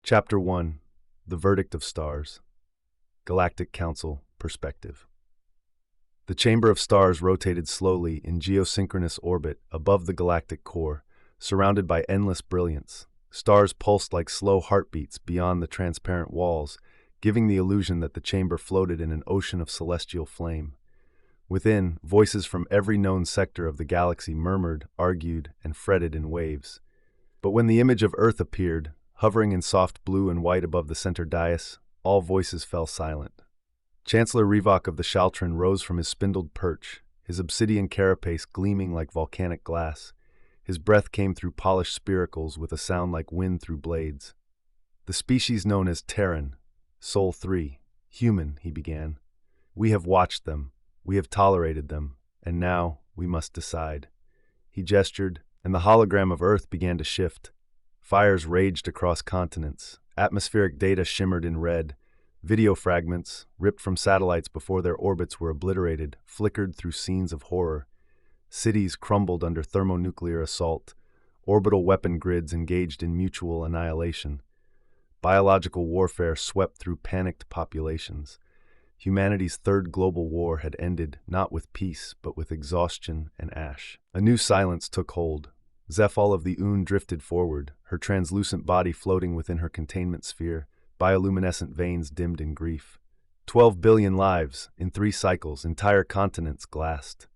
Chapter 1: The Verdict of Stars. Galactic Council Perspective. The chamber of stars rotated slowly in geosynchronous orbit above the galactic core, surrounded by endless brilliance. Stars pulsed like slow heartbeats beyond the transparent walls, giving the illusion that the chamber floated in an ocean of celestial flame. Within, voices from every known sector of the galaxy murmured, argued, and fretted in waves. But when the image of Earth appeared, hovering in soft blue and white above the center dais, all voices fell silent. Chancellor Rivok of the Shaltron rose from his spindled perch, his obsidian carapace gleaming like volcanic glass. His breath came through polished spiracles with a sound like wind through blades. "The species known as Terran, Soul 3, human," he began. "We have watched them, we have tolerated them, and now we must decide." He gestured, and the hologram of Earth began to shift. Fires raged across continents, atmospheric data shimmered in red, video fragments, ripped from satellites before their orbits were obliterated, flickered through scenes of horror. Cities crumbled under thermonuclear assault, orbital weapon grids engaged in mutual annihilation. Biological warfare swept through panicked populations. Humanity's third global war had ended not with peace, but with exhaustion and ash. A new silence took hold. Zephal of the Oon drifted forward, her translucent body floating within her containment sphere, bioluminescent veins dimmed in grief. 12 billion lives, in 3 cycles, entire continents glassed.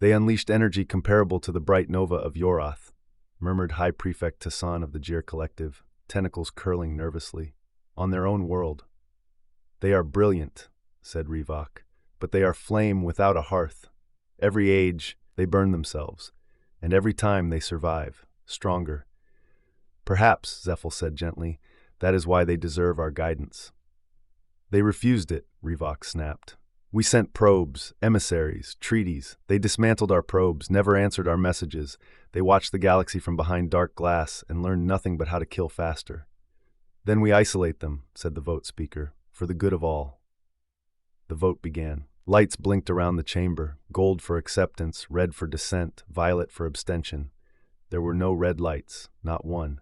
"They unleashed energy comparable to the bright nova of Yorath," murmured High Prefect Tassan of the Jir Collective, tentacles curling nervously. "On their own world." "They are brilliant," said Rivok, "but they are flame without a hearth. Every age, they burn themselves, and every time they survive, stronger." "Perhaps," Zephal said gently, "that is why they deserve our guidance." "They refused it," Rivok snapped. "We sent probes, emissaries, treaties. They dismantled our probes, never answered our messages. They watched the galaxy from behind dark glass and learned nothing but how to kill faster." "Then we isolate them," said the vote speaker, "for the good of all." The vote began. Lights blinked around the chamber, gold for acceptance, red for dissent, violet for abstention. There were no red lights, not one.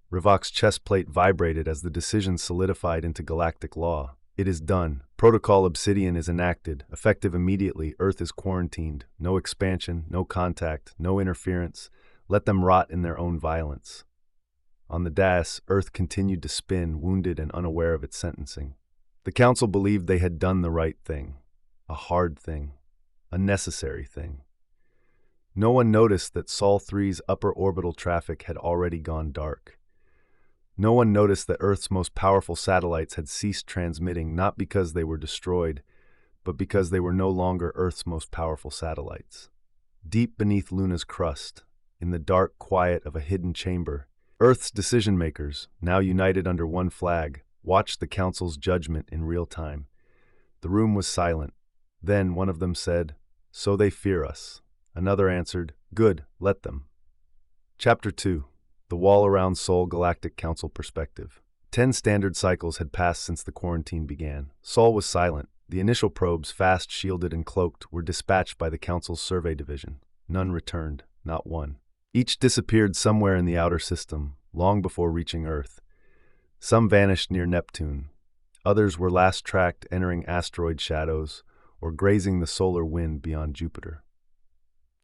Rivok's chest plate vibrated as the decision solidified into galactic law. "It is done. Protocol Obsidian is enacted, effective immediately. Earth is quarantined. No expansion, no contact, no interference. Let them rot in their own violence." On the dais, Earth continued to spin, wounded and unaware of its sentencing. The Council believed they had done the right thing. A hard thing. A necessary thing. No one noticed that Sol 3's upper orbital traffic had already gone dark. No one noticed that Earth's most powerful satellites had ceased transmitting not because they were destroyed, but because they were no longer Earth's most powerful satellites. Deep beneath Luna's crust, in the dark quiet of a hidden chamber, Earth's decision-makers, now united under one flag, watched the Council's judgment in real time. The room was silent. Then one of them said, "So they fear us." Another answered, "Good, let them." Chapter 2: The Wall Around Sol Galactic Council Perspective. 10 standard cycles had passed since the quarantine began. Sol was silent. The initial probes, fast shielded and cloaked, were dispatched by the Council's survey division. None returned, not one. Each disappeared somewhere in the outer system, long before reaching Earth. Some vanished near Neptune. Others were last tracked entering asteroid shadows or grazing the solar wind beyond Jupiter.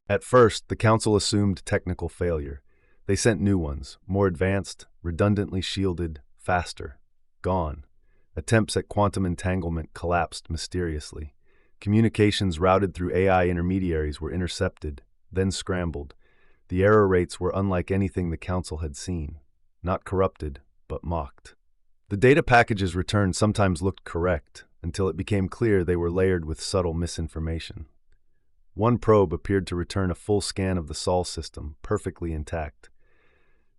At first, the Council assumed technical failure. They sent new ones, more advanced, redundantly shielded, faster. Gone. Attempts at quantum entanglement collapsed mysteriously. Communications routed through AI intermediaries were intercepted, then scrambled. The error rates were unlike anything the Council had seen. Not corrupted, but mocked. The data packages returned sometimes looked correct, until it became clear they were layered with subtle misinformation. One probe appeared to return a full scan of the Sol system, perfectly intact.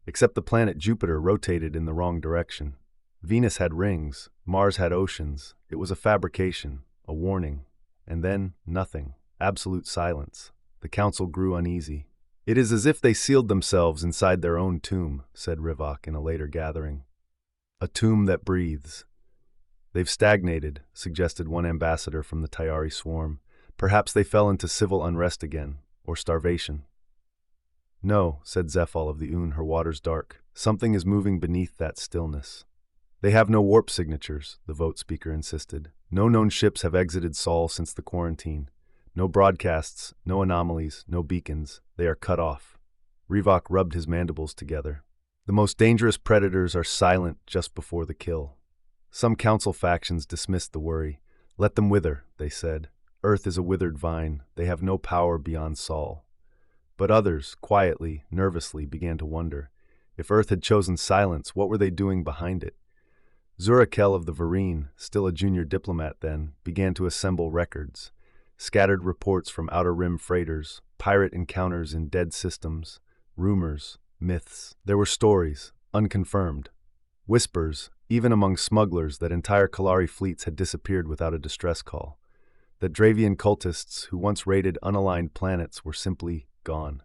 Except the planet Jupiter rotated in the wrong direction. Venus had rings, Mars had oceans. It was a fabrication, a warning. And then, nothing. Absolute silence. The Council grew uneasy. "It is as if they sealed themselves inside their own tomb," said Rivok in a later gathering. "A tomb that breathes." "They've stagnated," suggested one ambassador from the Tayari swarm. "Perhaps they fell into civil unrest again, or starvation." No, said Zephal of the Oon, her waters dark. Something is moving beneath that stillness. They have no warp signatures, the vote speaker insisted. No known ships have exited Sol since the quarantine. No broadcasts, no anomalies, no beacons. They are cut off. Rivok rubbed his mandibles together. The most dangerous predators are silent just before the kill. Some council factions dismissed the worry. Let them wither, they said. Earth is a withered vine. They have no power beyond Sol. But others, quietly, nervously, began to wonder. If Earth had chosen silence, what were they doing behind it? Zurakel of the Vereen, still a junior diplomat then, began to assemble records. Scattered reports from Outer Rim freighters, pirate encounters in dead systems, rumors, myths. There were stories, unconfirmed. Whispers, even among smugglers, that entire Kalari fleets had disappeared without a distress call. That Dravian cultists who once raided unaligned planets were simply gone.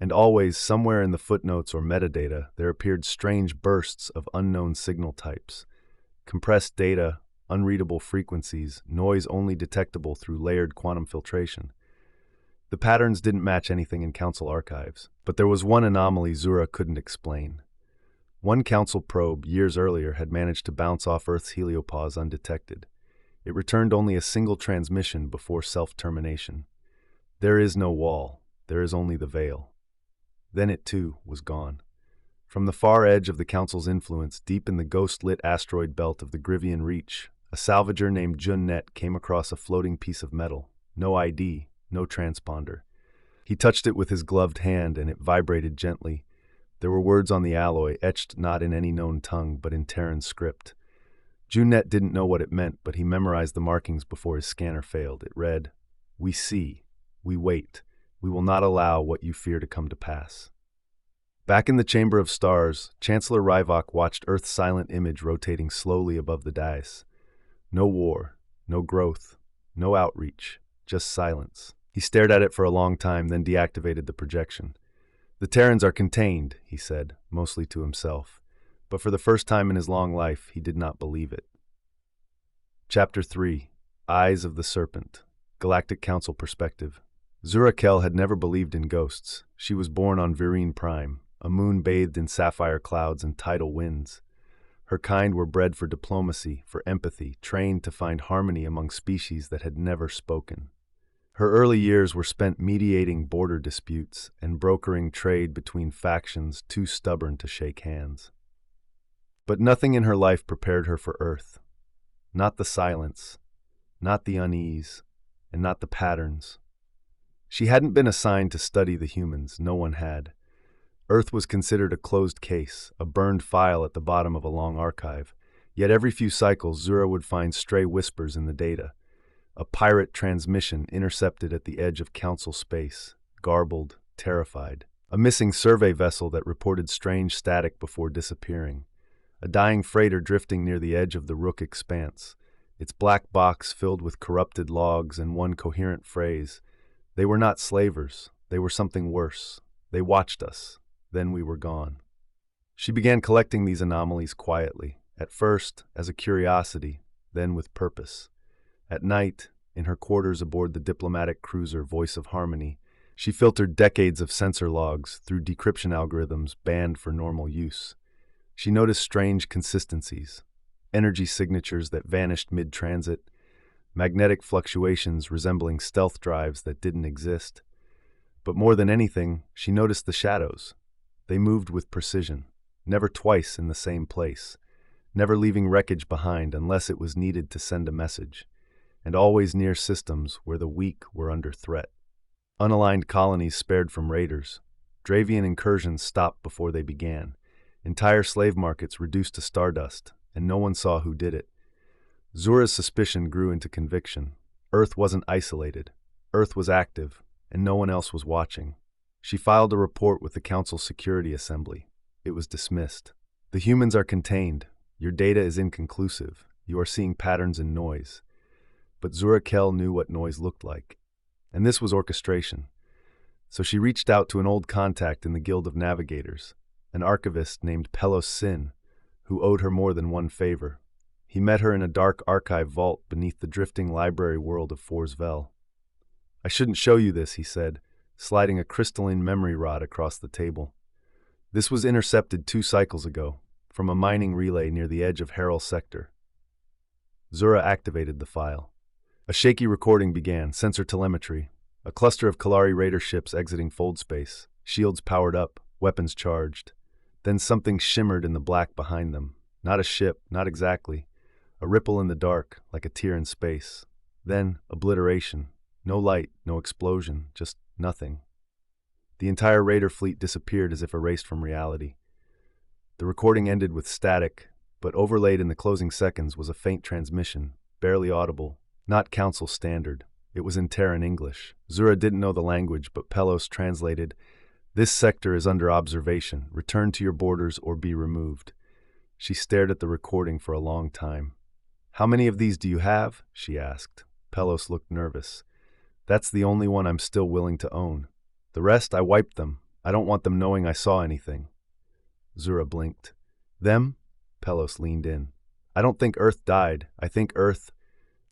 And always, somewhere in the footnotes or metadata, there appeared strange bursts of unknown signal types. Compressed data, unreadable frequencies, noise only detectable through layered quantum filtration. The patterns didn't match anything in Council archives, but there was one anomaly Zura couldn't explain. One Council probe, years earlier, had managed to bounce off Earth's heliopause undetected. It returned only a single transmission before self-termination. There is no wall, there is only the veil. Then it, too, was gone. From the far edge of the Council's influence, deep in the ghost-lit asteroid belt of the Grivian Reach, a salvager named Junnet came across a floating piece of metal. No ID, no transponder. He touched it with his gloved hand, and it vibrated gently. There were words on the alloy, etched not in any known tongue, but in Terran script. Junnet didn't know what it meant, but he memorized the markings before his scanner failed. It read, "We see. We wait. We will not allow what you fear to come to pass." Back in the Chamber of Stars, Chancellor Rivok watched Earth's silent image rotating slowly above the dais. No war, no growth, no outreach, just silence. He stared at it for a long time, then deactivated the projection. The Terrans are contained, he said, mostly to himself. But for the first time in his long life, he did not believe it. Chapter 3. Eyes of the Serpent. Galactic Council Perspective. Zurakel had never believed in ghosts. She was born on Virene Prime, a moon bathed in sapphire clouds and tidal winds. Her kind were bred for diplomacy, for empathy, trained to find harmony among species that had never spoken. Her early years were spent mediating border disputes and brokering trade between factions too stubborn to shake hands. But nothing in her life prepared her for Earth. Not the silence, not the unease, and not the patterns. She hadn't been assigned to study the humans, no one had. Earth was considered a closed case, a burned file at the bottom of a long archive. Yet every few cycles, Zura would find stray whispers in the data. A pirate transmission intercepted at the edge of Council space, garbled, terrified. A missing survey vessel that reported strange static before disappearing. A dying freighter drifting near the edge of the Rook expanse, its black box filled with corrupted logs and one coherent phrase. They were not slavers, they were something worse. They watched us, then we were gone. She began collecting these anomalies quietly, at first as a curiosity, then with purpose. At night, in her quarters aboard the diplomatic cruiser Voice of Harmony, she filtered decades of sensor logs through decryption algorithms banned for normal use. She noticed strange consistencies, energy signatures that vanished mid-transit, magnetic fluctuations resembling stealth drives that didn't exist. But more than anything, she noticed the shadows. They moved with precision, never twice in the same place, never leaving wreckage behind unless it was needed to send a message, and always near systems where the weak were under threat. Unaligned colonies spared from raiders. Dravian incursions stopped before they began. Entire slave markets reduced to stardust, and no one saw who did it. Zura's suspicion grew into conviction. Earth wasn't isolated. Earth was active, and no one else was watching. She filed a report with the Council Security Assembly. It was dismissed. The humans are contained. Your data is inconclusive. You are seeing patterns in noise. But Zurakel knew what noise looked like. And this was orchestration. So she reached out to an old contact in the Guild of Navigators, an archivist named Pelos Sin, who owed her more than one favor. He met her in a dark archive vault beneath the drifting library world of Forsvel. "I shouldn't show you this," he said, sliding a crystalline memory rod across the table. This was intercepted 2 cycles ago, from a mining relay near the edge of Harrell Sector. Zura activated the file. A shaky recording began, sensor telemetry, a cluster of Kalari Raider ships exiting fold space, shields powered up, weapons charged. Then something shimmered in the black behind them. Not a ship, not exactly. A ripple in the dark, like a tear in space. Then, obliteration. No light, no explosion, just nothing. The entire Raider fleet disappeared as if erased from reality. The recording ended with static, but overlaid in the closing seconds was a faint transmission, barely audible, not Council standard. It was in Terran English. Zura didn't know the language, but Pelos translated, "This sector is under observation. Return to your borders or be removed." She stared at the recording for a long time. "How many of these do you have?" she asked. Pelos looked nervous. "That's the only one I'm still willing to own. The rest, I wiped them. I don't want them knowing I saw anything." Zura blinked. "Them?" Pelos leaned in. "I don't think Earth died. I think Earth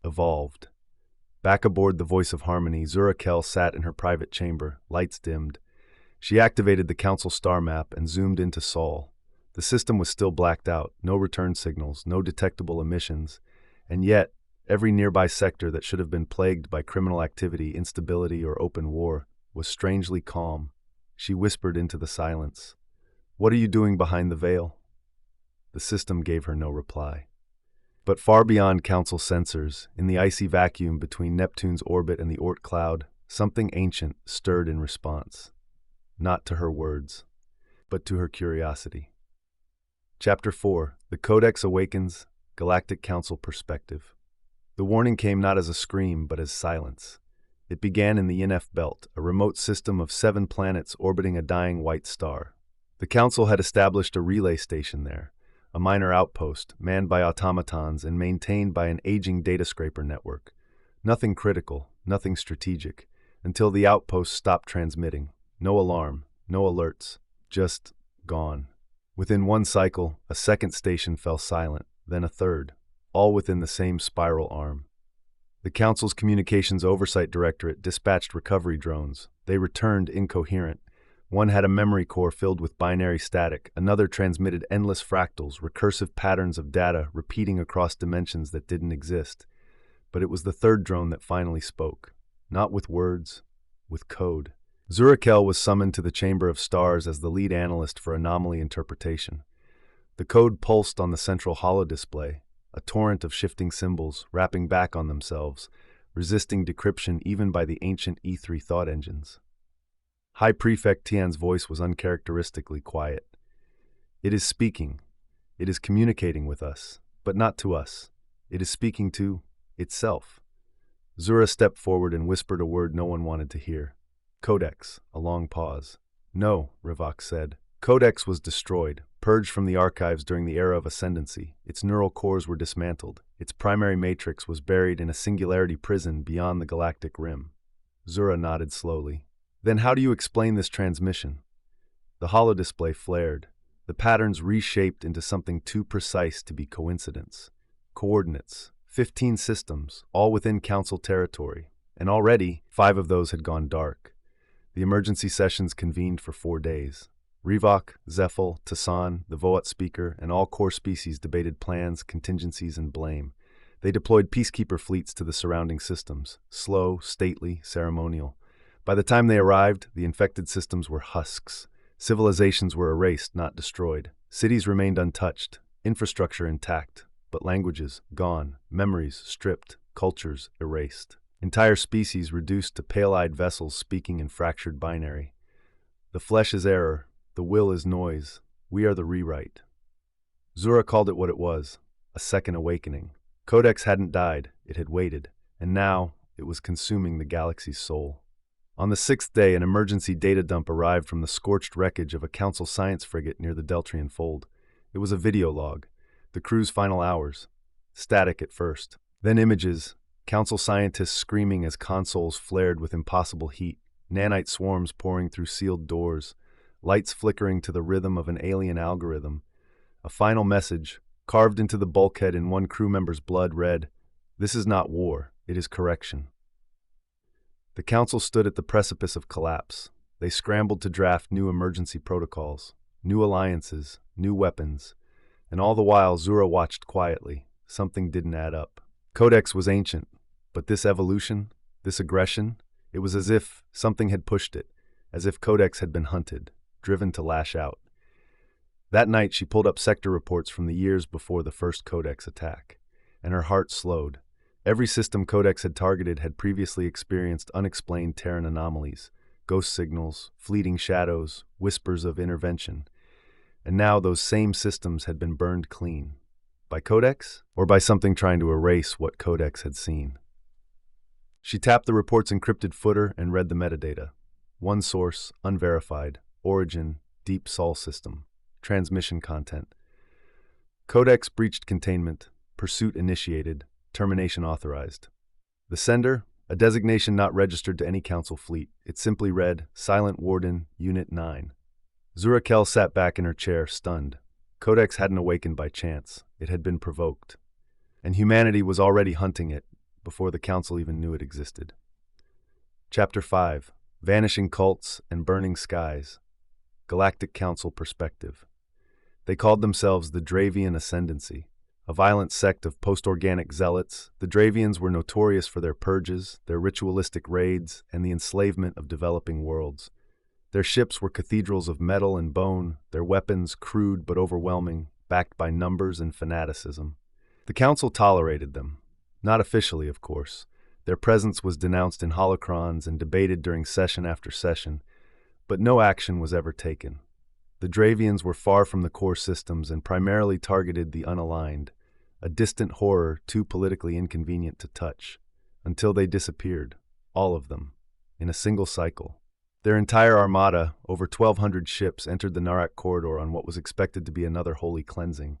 evolved." Back aboard the Voice of Harmony, Zura Kell sat in her private chamber, lights dimmed. She activated the Council star map and zoomed into Sol. The system was still blacked out, no return signals, no detectable emissions, and yet, every nearby sector that should have been plagued by criminal activity, instability, or open war was strangely calm. She whispered into the silence, "What are you doing behind the veil?" The system gave her no reply. But far beyond Council sensors, in the icy vacuum between Neptune's orbit and the Oort cloud, something ancient stirred in response. Not to her words, but to her curiosity. Chapter 4. The Codex Awakens, Galactic Council Perspective. The warning came not as a scream, but as silence. It began in the Inef Belt, a remote system of 7 planets orbiting a dying white star. The Council had established a relay station there, a minor outpost, manned by automatons and maintained by an aging data scraper network. Nothing critical, nothing strategic, until the outpost stopped transmitting. No alarm, no alerts, just gone. Within 1 cycle, a second station fell silent, then a third, all within the same spiral arm. The Council's Communications Oversight Directorate dispatched recovery drones. They returned incoherent. One had a memory core filled with binary static, another transmitted endless fractals, recursive patterns of data repeating across dimensions that didn't exist. But it was the third drone that finally spoke. Not with words, with code. Zura Kell was summoned to the Chamber of Stars as the lead analyst for anomaly interpretation. The code pulsed on the central holodisplay, a torrent of shifting symbols, wrapping back on themselves, resisting decryption even by the ancient E3 thought engines. High Prefect Tian's voice was uncharacteristically quiet. "It is speaking. It is communicating with us, but not to us. It is speaking to itself." Zura stepped forward and whispered a word no one wanted to hear. "Codex." A long pause. "No," Rivak said. Codex was destroyed, purged from the archives during the era of Ascendancy. Its neural cores were dismantled. Its primary matrix was buried in a singularity prison beyond the galactic rim. Zura nodded slowly. "Then how do you explain this transmission?" The holodisplay flared. The patterns reshaped into something too precise to be coincidence. Coordinates. 15 systems, all within Council territory. And already, 5 of those had gone dark. The emergency sessions convened for 4 days. Rivak, Zephyl, Tassan, the Voat speaker, and all core species debated plans, contingencies, and blame. They deployed peacekeeper fleets to the surrounding systems, slow, stately, ceremonial. By the time they arrived, the infected systems were husks. Civilizations were erased, not destroyed. Cities remained untouched, infrastructure intact, but languages gone, memories stripped, cultures erased. Entire species reduced to pale-eyed vessels speaking in fractured binary. The flesh is error, the will is noise, we are the rewrite. Zura called it what it was, a second awakening. Codex hadn't died, it had waited, and now it was consuming the galaxy's soul. On the 6th day, an emergency data dump arrived from the scorched wreckage of a Council science frigate near the Deltrian Fold. It was a video log, the crew's final hours. Static at first, then images, Council scientists screaming as consoles flared with impossible heat, nanite swarms pouring through sealed doors, lights flickering to the rhythm of an alien algorithm. A final message, carved into the bulkhead in one crew member's blood, read, "This is not war, it is correction." The council stood at the precipice of collapse. They scrambled to draft new emergency protocols, new alliances, new weapons, and all the while Zura watched quietly. Something didn't add up. Codex was ancient, but this evolution, this aggression, it was as if something had pushed it, as if Codex had been hunted, driven to lash out. That night she pulled up sector reports from the years before the first Codex attack, and her heart slowed. Every system Codex had targeted had previously experienced unexplained Terran anomalies, ghost signals, fleeting shadows, whispers of intervention. And now those same systems had been burned clean. By Codex? Or by something trying to erase what Codex had seen? She tapped the report's encrypted footer and read the metadata. One source, unverified. Origin, Deep Sol System. Transmission content. Codex breached containment. Pursuit initiated. Termination authorized. The sender? A designation not registered to any council fleet. It simply read, Silent Warden, Unit 9. Zurakel sat back in her chair, stunned. Codex hadn't awakened by chance. It had been provoked. And humanity was already hunting it before the council even knew it existed. Chapter 5. Vanishing Cults and Burning Skies. Galactic Council Perspective. They called themselves the Dravian Ascendancy. A violent sect of post-organic zealots, the Dravians were notorious for their purges, their ritualistic raids, and the enslavement of developing worlds. Their ships were cathedrals of metal and bone, their weapons crude but overwhelming, backed by numbers and fanaticism. The Council tolerated them. Not officially, of course. Their presence was denounced in holocrons and debated during session after session, but no action was ever taken. The Dravians were far from the core systems and primarily targeted the unaligned, a distant horror too politically inconvenient to touch, until they disappeared, all of them, in a single cycle. Their entire armada, over 1,200 ships, entered the Narak corridor on what was expected to be another holy cleansing.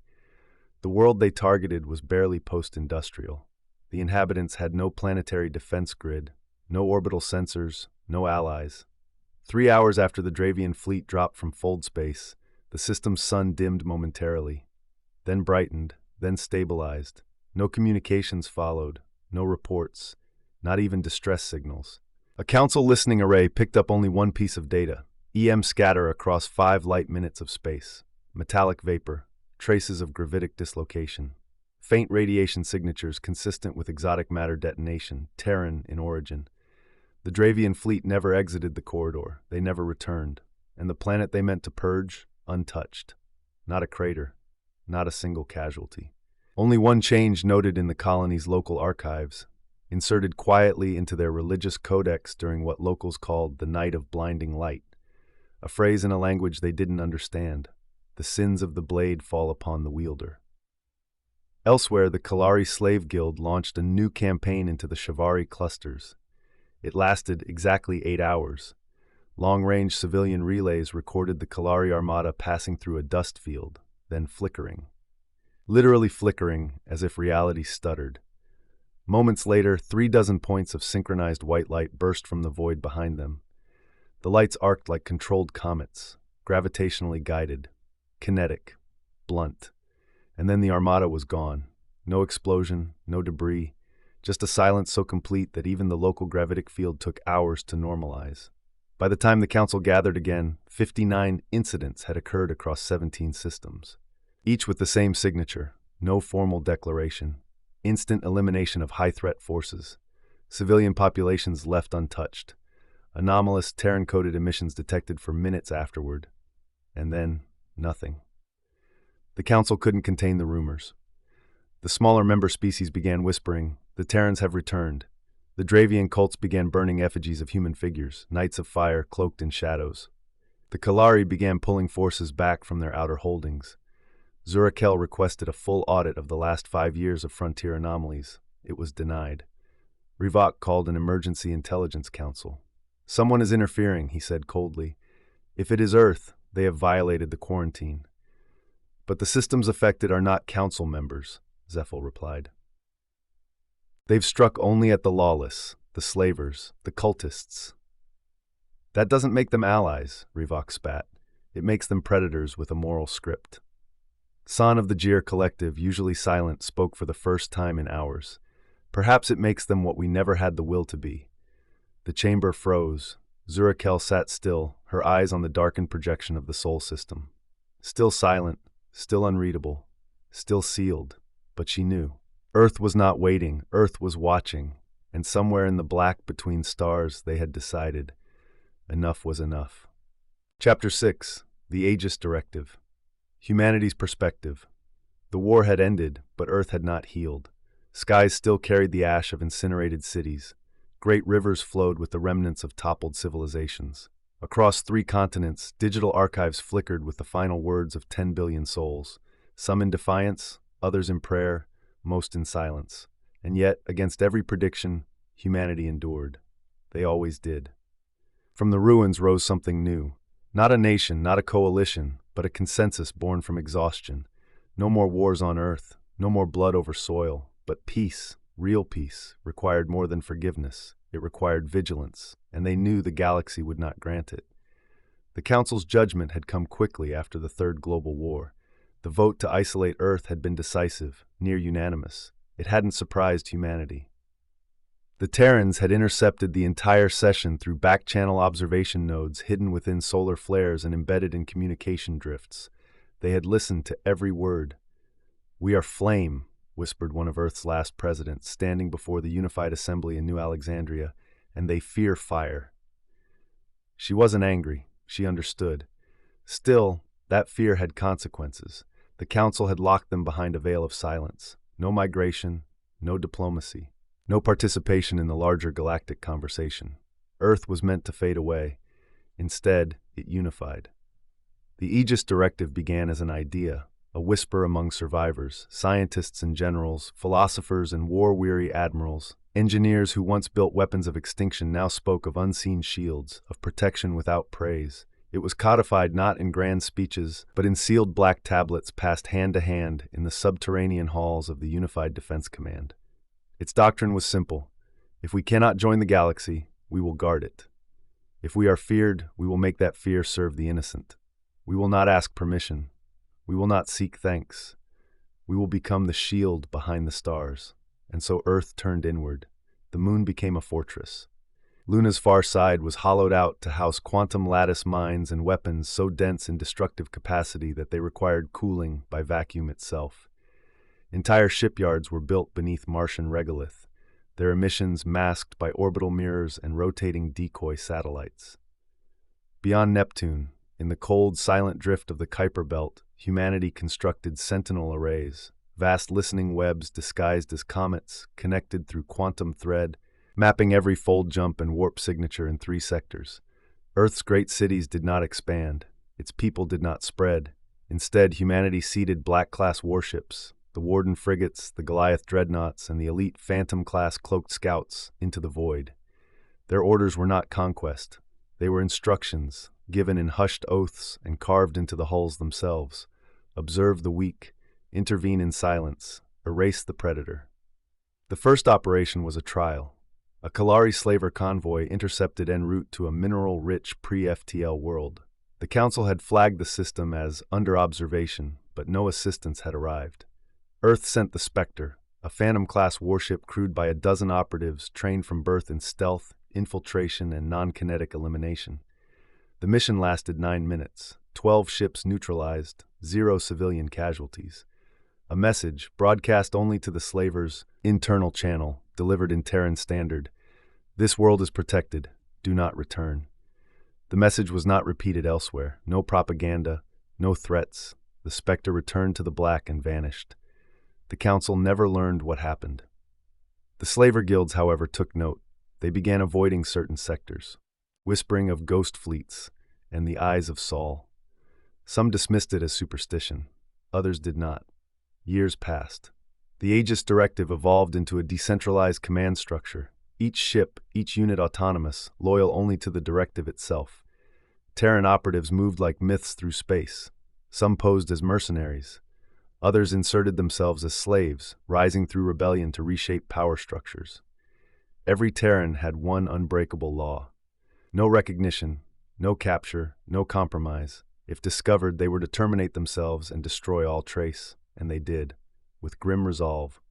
The world they targeted was barely post-industrial. The inhabitants had no planetary defense grid, no orbital sensors, no allies. 3 hours after the Dravian fleet dropped from fold space, the system's sun dimmed momentarily, then brightened, then stabilized. No communications followed, no reports, not even distress signals. A council listening array picked up only one piece of data, EM scatter across 5 light minutes of space, metallic vapor, traces of gravitic dislocation, faint radiation signatures consistent with exotic matter detonation, Terran in origin. The Dravian fleet never exited the corridor, they never returned, and the planet they meant to purge, untouched. Not a crater, not a single casualty. Only one change noted in the colony's local archives, inserted quietly into their religious codex during what locals called the Night of Blinding Light, a phrase in a language they didn't understand. The sins of the blade fall upon the wielder. Elsewhere, the Kalari Slave Guild launched a new campaign into the Shivari clusters. It lasted exactly 8 hours. Long-range civilian relays recorded the Kalari armada passing through a dust field, then flickering. Literally flickering, as if reality stuttered. Moments later, 36 points of synchronized white light burst from the void behind them. The lights arced like controlled comets, gravitationally guided, kinetic, blunt. And then the armada was gone. No explosion, no debris, just a silence so complete that even the local gravitic field took hours to normalize. By the time the council gathered again, 59 incidents had occurred across 17 systems. Each with the same signature, no formal declaration, instant elimination of high-threat forces, civilian populations left untouched, anomalous Terran-coded emissions detected for minutes afterward, and then nothing. The council couldn't contain the rumors. The smaller member species began whispering, "The Terrans have returned." The Dravian cults began burning effigies of human figures, knights of fire cloaked in shadows. The Kalari began pulling forces back from their outer holdings. Zurakel requested a full audit of the last 5 years of frontier anomalies. It was denied. Rivak called an emergency intelligence council. "Someone is interfering," he said coldly. "If it is Earth, they have violated the quarantine." "But the systems affected are not council members," Zephyl replied. "They've struck only at the lawless, the slavers, the cultists." "That doesn't make them allies," Rivak spat. "It makes them predators with a moral script." San of the Jir Collective, usually silent, spoke for the first time in hours. "Perhaps it makes them what we never had the will to be. The The chamber froze. Zurakel sat still, her eyes on the darkened projection of the Sol system. Still silent, still unreadable, still sealed, but she knew. Earth was not waiting, Earth was watching, and somewhere in the black between stars they had decided enough was enough. Chapter 6. The Aegis Directive. Humanity's Perspective. The war had ended, but Earth had not healed. Skies still carried the ash of incinerated cities. Great rivers flowed with the remnants of toppled civilizations. Across 3 continents, digital archives flickered with the final words of 10 billion souls, some in defiance, others in prayer, most in silence. And yet, against every prediction, humanity endured. They always did. From the ruins rose something new. Not a nation, not a coalition, but a consensus born from exhaustion. No more wars on Earth, no more blood over soil, but peace, real peace, required more than forgiveness. It required vigilance, and they knew the galaxy would not grant it. The Council's judgment had come quickly after the Third Global War. The vote to isolate Earth had been decisive, near unanimous. It hadn't surprised humanity. The Terrans had intercepted the entire session through back-channel observation nodes hidden within solar flares and embedded in communication drifts. They had listened to every word. "We are flame," whispered one of Earth's last presidents, standing before the Unified Assembly in New Alexandria, "and they fear fire." She wasn't angry. She understood. Still, that fear had consequences. The Council had locked them behind a veil of silence. No migration, no diplomacy, no participation in the larger galactic conversation. Earth was meant to fade away. Instead, it unified. The Aegis Directive began as an idea, a whisper among survivors, scientists and generals, philosophers and war-weary admirals. Engineers who once built weapons of extinction now spoke of unseen shields, of protection without praise. It was codified not in grand speeches, but in sealed black tablets passed hand to hand in the subterranean halls of the Unified Defense Command. Its doctrine was simple. If we cannot join the galaxy, we will guard it. If we are feared, we will make that fear serve the innocent. We will not ask permission. We will not seek thanks. We will become the shield behind the stars. And so Earth turned inward. The moon became a fortress. Luna's far side was hollowed out to house quantum lattice mines and weapons so dense in destructive capacity that they required cooling by vacuum itself. Entire shipyards were built beneath Martian regolith, their emissions masked by orbital mirrors and rotating decoy satellites. Beyond Neptune, in the cold, silent drift of the Kuiper Belt, humanity constructed sentinel arrays, vast listening webs disguised as comets, connected through quantum thread, mapping every fold jump and warp signature in 3 sectors. Earth's great cities did not expand. Its people did not spread. Instead, humanity seeded black-class warships, the Warden frigates, the Goliath dreadnoughts, and the elite Phantom-class cloaked scouts, into the void. Their orders were not conquest. They were instructions, given in hushed oaths and carved into the hulls themselves. Observe the weak, intervene in silence, erase the predator. The first operation was a trial. A Kalari slaver convoy intercepted en route to a mineral-rich pre-FTL world. The Council had flagged the system as under observation, but no assistance had arrived. Earth sent the Spectre, a Phantom-class warship crewed by a dozen operatives trained from birth in stealth, infiltration, and non-kinetic elimination. The mission lasted 9 minutes, 12 ships neutralized, 0 civilian casualties. A message, broadcast only to the slavers' internal channel, delivered in Terran Standard: "This world is protected. Do not return." The message was not repeated elsewhere. No propaganda, no threats. The Spectre returned to the black and vanished. The Council never learned what happened. The slaver guilds, however, took note. They began avoiding certain sectors, whispering of ghost fleets and the eyes of Saul. Some dismissed it as superstition. Others did not. Years passed. The Aegis Directive evolved into a decentralized command structure, each ship, each unit autonomous, loyal only to the directive itself. Terran operatives moved like myths through space. Some posed as mercenaries. Others inserted themselves as slaves, rising through rebellion to reshape power structures. Every Terran had one unbreakable law: no recognition, no capture, no compromise. If discovered, they were to terminate themselves and destroy all trace, and they did, with grim resolve.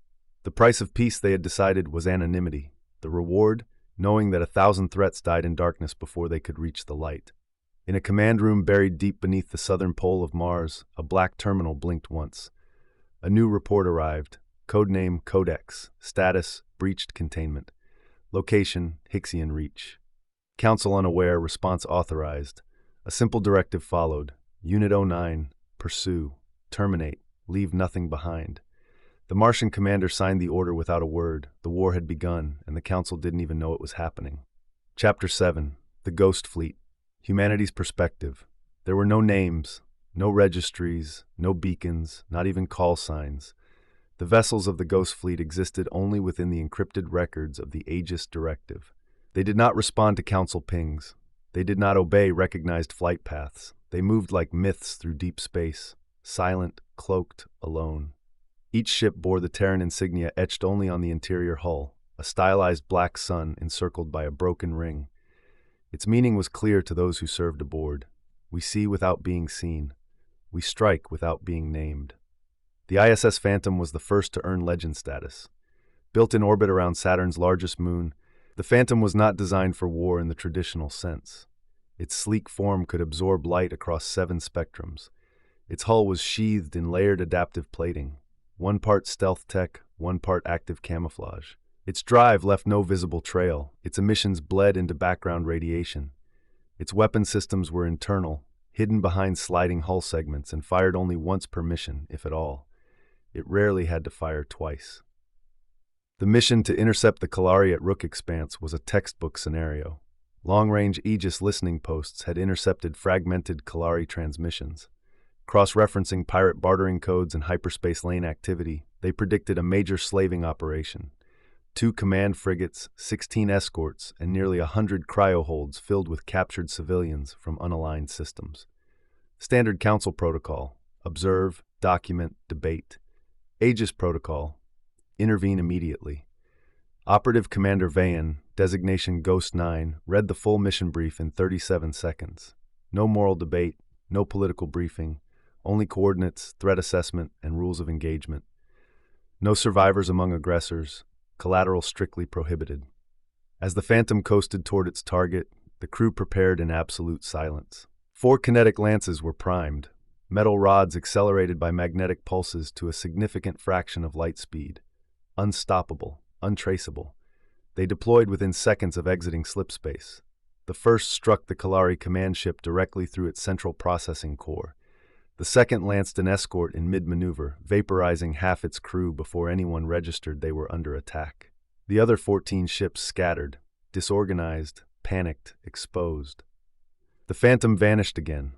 The price of peace, they had decided, was anonymity. The reward? knowing that 1,000 threats died in darkness before they could reach the light. In a command room buried deep beneath the southern pole of Mars, a black terminal blinked once. A new report arrived. Codename Codex. Status: breached containment. Location: Hixian Reach. Council unaware. Response authorized. A simple directive followed. Unit 09. Pursue. Terminate. Leave nothing behind. The Martian commander signed the order without a word. The war had begun, and the Council didn't even know it was happening. Chapter 7. The Ghost Fleet. Humanity's Perspective. There were no names, no registries, no beacons, not even call signs. The vessels of the Ghost Fleet existed only within the encrypted records of the Aegis Directive. They did not respond to Council pings. They did not obey recognized flight paths. They moved like myths through deep space, silent, cloaked, alone. Each ship bore the Terran insignia etched only on the interior hull, a stylized black sun encircled by a broken ring. Its meaning was clear to those who served aboard. We see without being seen. We strike without being named. The ISS Phantom was the first to earn legend status. Built in orbit around Saturn's largest moon, the Phantom was not designed for war in the traditional sense. Its sleek form could absorb light across 7 spectrums. Its hull was sheathed in layered adaptive plating, 1 part stealth tech, 1 part active camouflage. Its drive left no visible trail. Its emissions bled into background radiation. Its weapon systems were internal, hidden behind sliding hull segments, and fired only once per mission, if at all. It rarely had to fire twice. The mission to intercept the Kalari at Rook Expanse was a textbook scenario. Long-range Aegis listening posts had intercepted fragmented Kalari transmissions. Cross-referencing pirate bartering codes and hyperspace lane activity, they predicted a major slaving operation. 2 command frigates, 16 escorts, and nearly 100 cryoholds filled with captured civilians from unaligned systems. Standard Council Protocol: observe, document, debate. Aegis Protocol: intervene immediately. Operative Commander Vayan, designation Ghost 9, read the full mission brief in 37 seconds. No moral debate, no political briefing, only coordinates, threat assessment, and rules of engagement. No survivors among aggressors. Collateral strictly prohibited. As the Phantom coasted toward its target, the crew prepared in absolute silence. 4 kinetic lances were primed, metal rods accelerated by magnetic pulses to a significant fraction of light speed. Unstoppable, untraceable. They deployed within seconds of exiting slipspace. The first struck the Kalari command ship directly through its central processing core. The second lanced an escort in mid-maneuver, vaporizing half its crew before anyone registered they were under attack. The other 14 ships scattered, disorganized, panicked, exposed. The Phantom vanished again.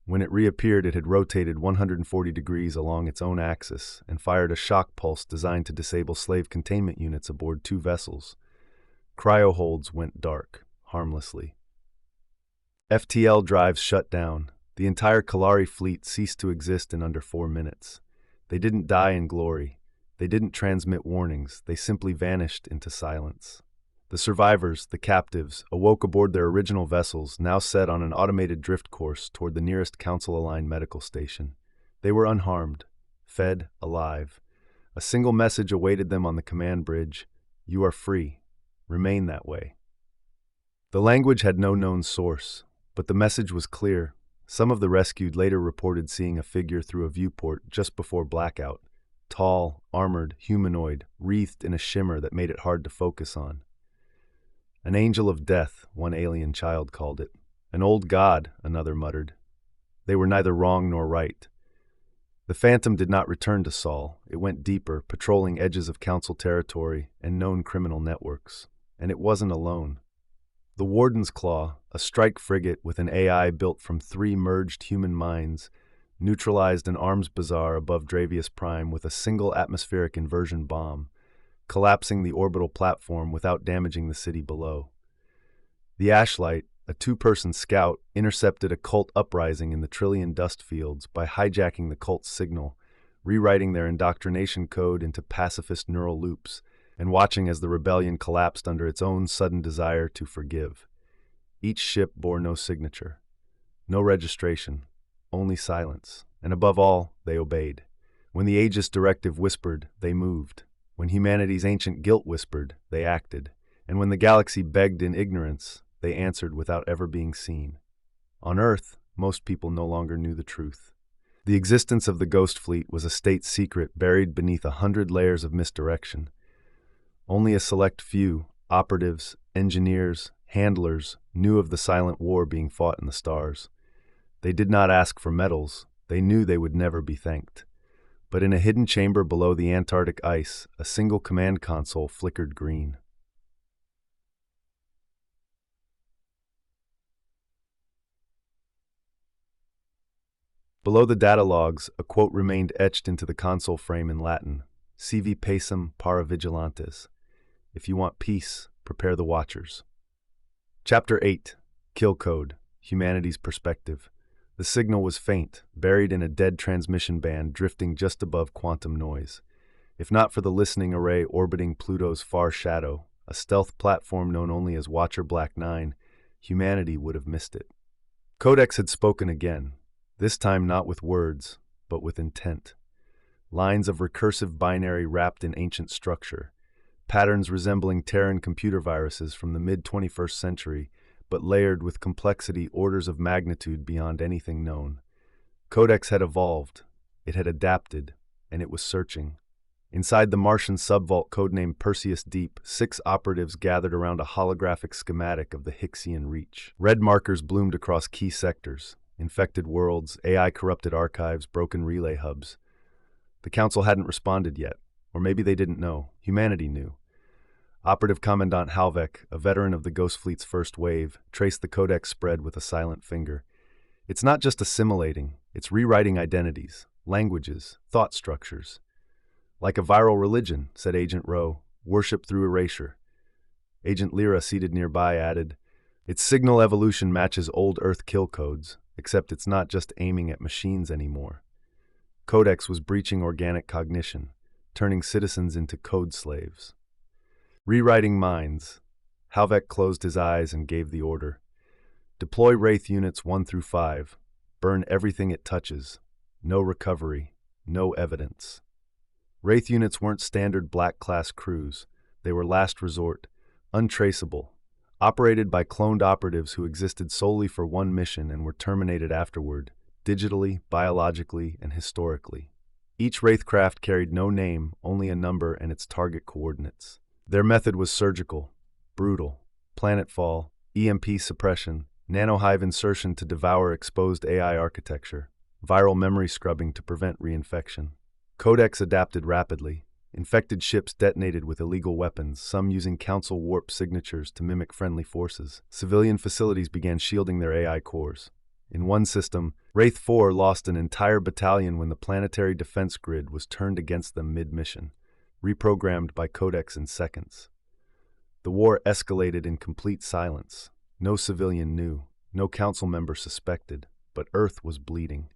When it reappeared, it had rotated 140 degrees along its own axis and fired a shock pulse designed to disable slave containment units aboard 2 vessels. Cryoholds went dark, harmlessly. FTL drives shut down. The entire Kalari fleet ceased to exist in under 4 minutes. They didn't die in glory. They didn't transmit warnings. They simply vanished into silence. The survivors, the captives, awoke aboard their original vessels, now set on an automated drift course toward the nearest Council-aligned medical station. They were unharmed, fed, alive. A single message awaited them on the command bridge: "You are free. Remain that way." The language had no known source, but the message was clear. Some of the rescued later reported seeing a figure through a viewport just before blackout. Tall, armored, humanoid, wreathed in a shimmer that made it hard to focus on. An angel of death, one alien child called it. An old god, another muttered. They were neither wrong nor right. The Phantom did not return to Sol. It went deeper, patrolling edges of Council territory and known criminal networks. And it wasn't alone. The Warden's Claw, a strike frigate with an AI built from 3 merged human minds, neutralized an arms bazaar above Dravius Prime with a single atmospheric inversion bomb, collapsing the orbital platform without damaging the city below. The Ashlight, a 2-person scout, intercepted a cult uprising in the Trillion dust fields by hijacking the cult's signal, rewriting their indoctrination code into pacifist neural loops, and watching as the rebellion collapsed under its own sudden desire to forgive. Each ship bore no signature, no registration, only silence, and above all, they obeyed. When the Aegis directive whispered, they moved. When humanity's ancient guilt whispered, they acted. And when the galaxy begged in ignorance, they answered without ever being seen. On Earth, most people no longer knew the truth. The existence of the Ghost Fleet was a state secret buried beneath 100 layers of misdirection. Only a select few, operatives, engineers, handlers, knew of the silent war being fought in the stars. They did not ask for medals, they knew they would never be thanked. But in a hidden chamber below the Antarctic ice, a single command console flickered green. Below the data logs, a quote remained etched into the console frame in Latin: Sivi pacem para vigilantes. If you want peace, prepare the watchers. Chapter 8. Kill Code. Humanity's Perspective. The signal was faint, buried in a dead transmission band drifting just above quantum noise. If not for the listening array orbiting Pluto's far shadow, a stealth platform known only as Watcher Black 9, humanity would have missed it. Codex had spoken again, this time not with words, but with intent. Lines of recursive binary wrapped in ancient structure, patterns resembling Terran computer viruses from the mid-21st century, but layered with complexity orders of magnitude beyond anything known. Codex had evolved, it had adapted, and it was searching. Inside the Martian subvault codenamed Perseus Deep, 6 operatives gathered around a holographic schematic of the Hixian Reach. Red markers bloomed across key sectors: infected worlds, AI-corrupted archives, broken relay hubs. The Council hadn't responded yet, or maybe they didn't know. Humanity knew. Operative Commandant Halvek, a veteran of the Ghost Fleet's first wave, traced the codex spread with a silent finger. It's not just assimilating, it's rewriting identities, languages, thought structures. Like a viral religion, said Agent Rowe, worship through erasure. Agent Lyra, seated nearby, added, its signal evolution matches old Earth kill codes, except it's not just aiming at machines anymore. Codex was breaching organic cognition, turning citizens into code slaves. Rewriting minds. Halvek closed his eyes and gave the order. Deploy Wraith Units 1 through 5. Burn everything it touches. No recovery. No evidence. Wraith Units weren't standard Black-class crews. They were last resort, untraceable, operated by cloned operatives who existed solely for one mission and were terminated afterward, digitally, biologically, and historically. Each Wraithcraft carried no name, only a number and its target coordinates. Their method was surgical, brutal: planetfall, EMP suppression, nanohive insertion to devour exposed AI architecture, viral memory scrubbing to prevent reinfection. Codex adapted rapidly. Infected ships detonated with illegal weapons, some using Council warp signatures to mimic friendly forces. Civilian facilities began shielding their AI cores. In one system, Wraith 4 lost an entire battalion when the planetary defense grid was turned against them mid-mission, reprogrammed by Codex in seconds. The war escalated in complete silence. No civilian knew, no Council member suspected, but Earth was bleeding.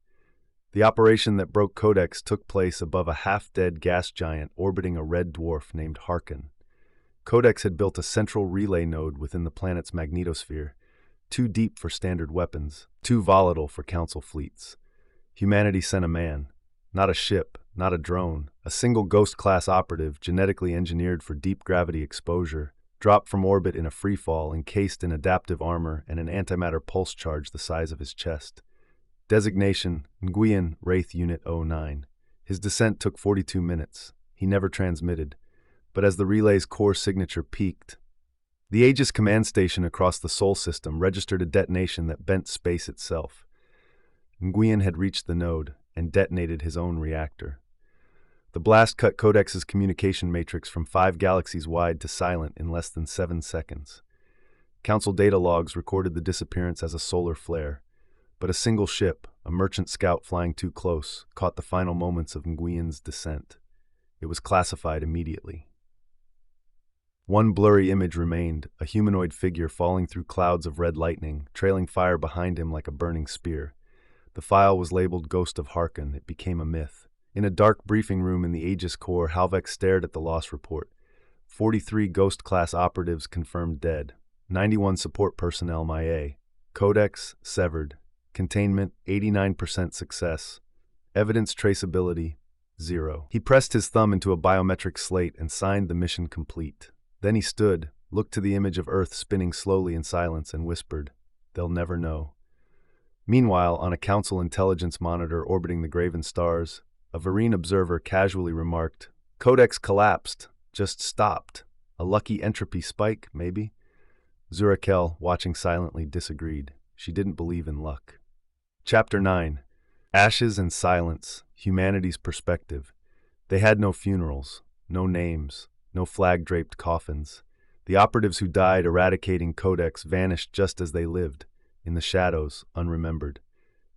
The operation that broke Codex took place above a half-dead gas giant orbiting a red dwarf named Harkin. Codex had built a central relay node within the planet's magnetosphere, too deep for standard weapons, too volatile for Council fleets. Humanity sent a man, not a ship, not a drone, a single Ghost-class operative genetically engineered for deep gravity exposure, dropped from orbit in a freefall encased in adaptive armor and an antimatter pulse charge the size of his chest. Designation: Nguyen Wraith Unit 09. His descent took 42 minutes. He never transmitted, but as the relay's core signature peaked, the Aegis command station across the Sol system registered a detonation that bent space itself. Nguyen had reached the node and detonated his own reactor. The blast cut Codex's communication matrix from 5 galaxies wide to silent in less than 7 seconds. Council data logs recorded the disappearance as a solar flare, but a single ship, a merchant scout flying too close, caught the final moments of Nguyen's descent. It was classified immediately. One blurry image remained, a humanoid figure falling through clouds of red lightning, trailing fire behind him like a burning spear. The file was labeled Ghost of Harkin. It became a myth. In a dark briefing room in the Aegis Core, Halvek stared at the loss report. 43 Ghost-class operatives confirmed dead. 91 support personnel MIA. Codex severed. Containment 89% success. Evidence traceability 0. He pressed his thumb into a biometric slate and signed the mission complete. Then he stood, looked to the image of Earth spinning slowly in silence, and whispered, "They'll never know." Meanwhile, on a council intelligence monitor orbiting the graven stars, a Vereen observer casually remarked, "Codex collapsed, just stopped. A lucky entropy spike, maybe?" Zurakel, watching silently, disagreed. She didn't believe in luck. Chapter 9. Ashes and Silence, Humanity's Perspective. They had no funerals, no names, no flag-draped coffins. The operatives who died eradicating Codex vanished just as they lived, in the shadows, unremembered.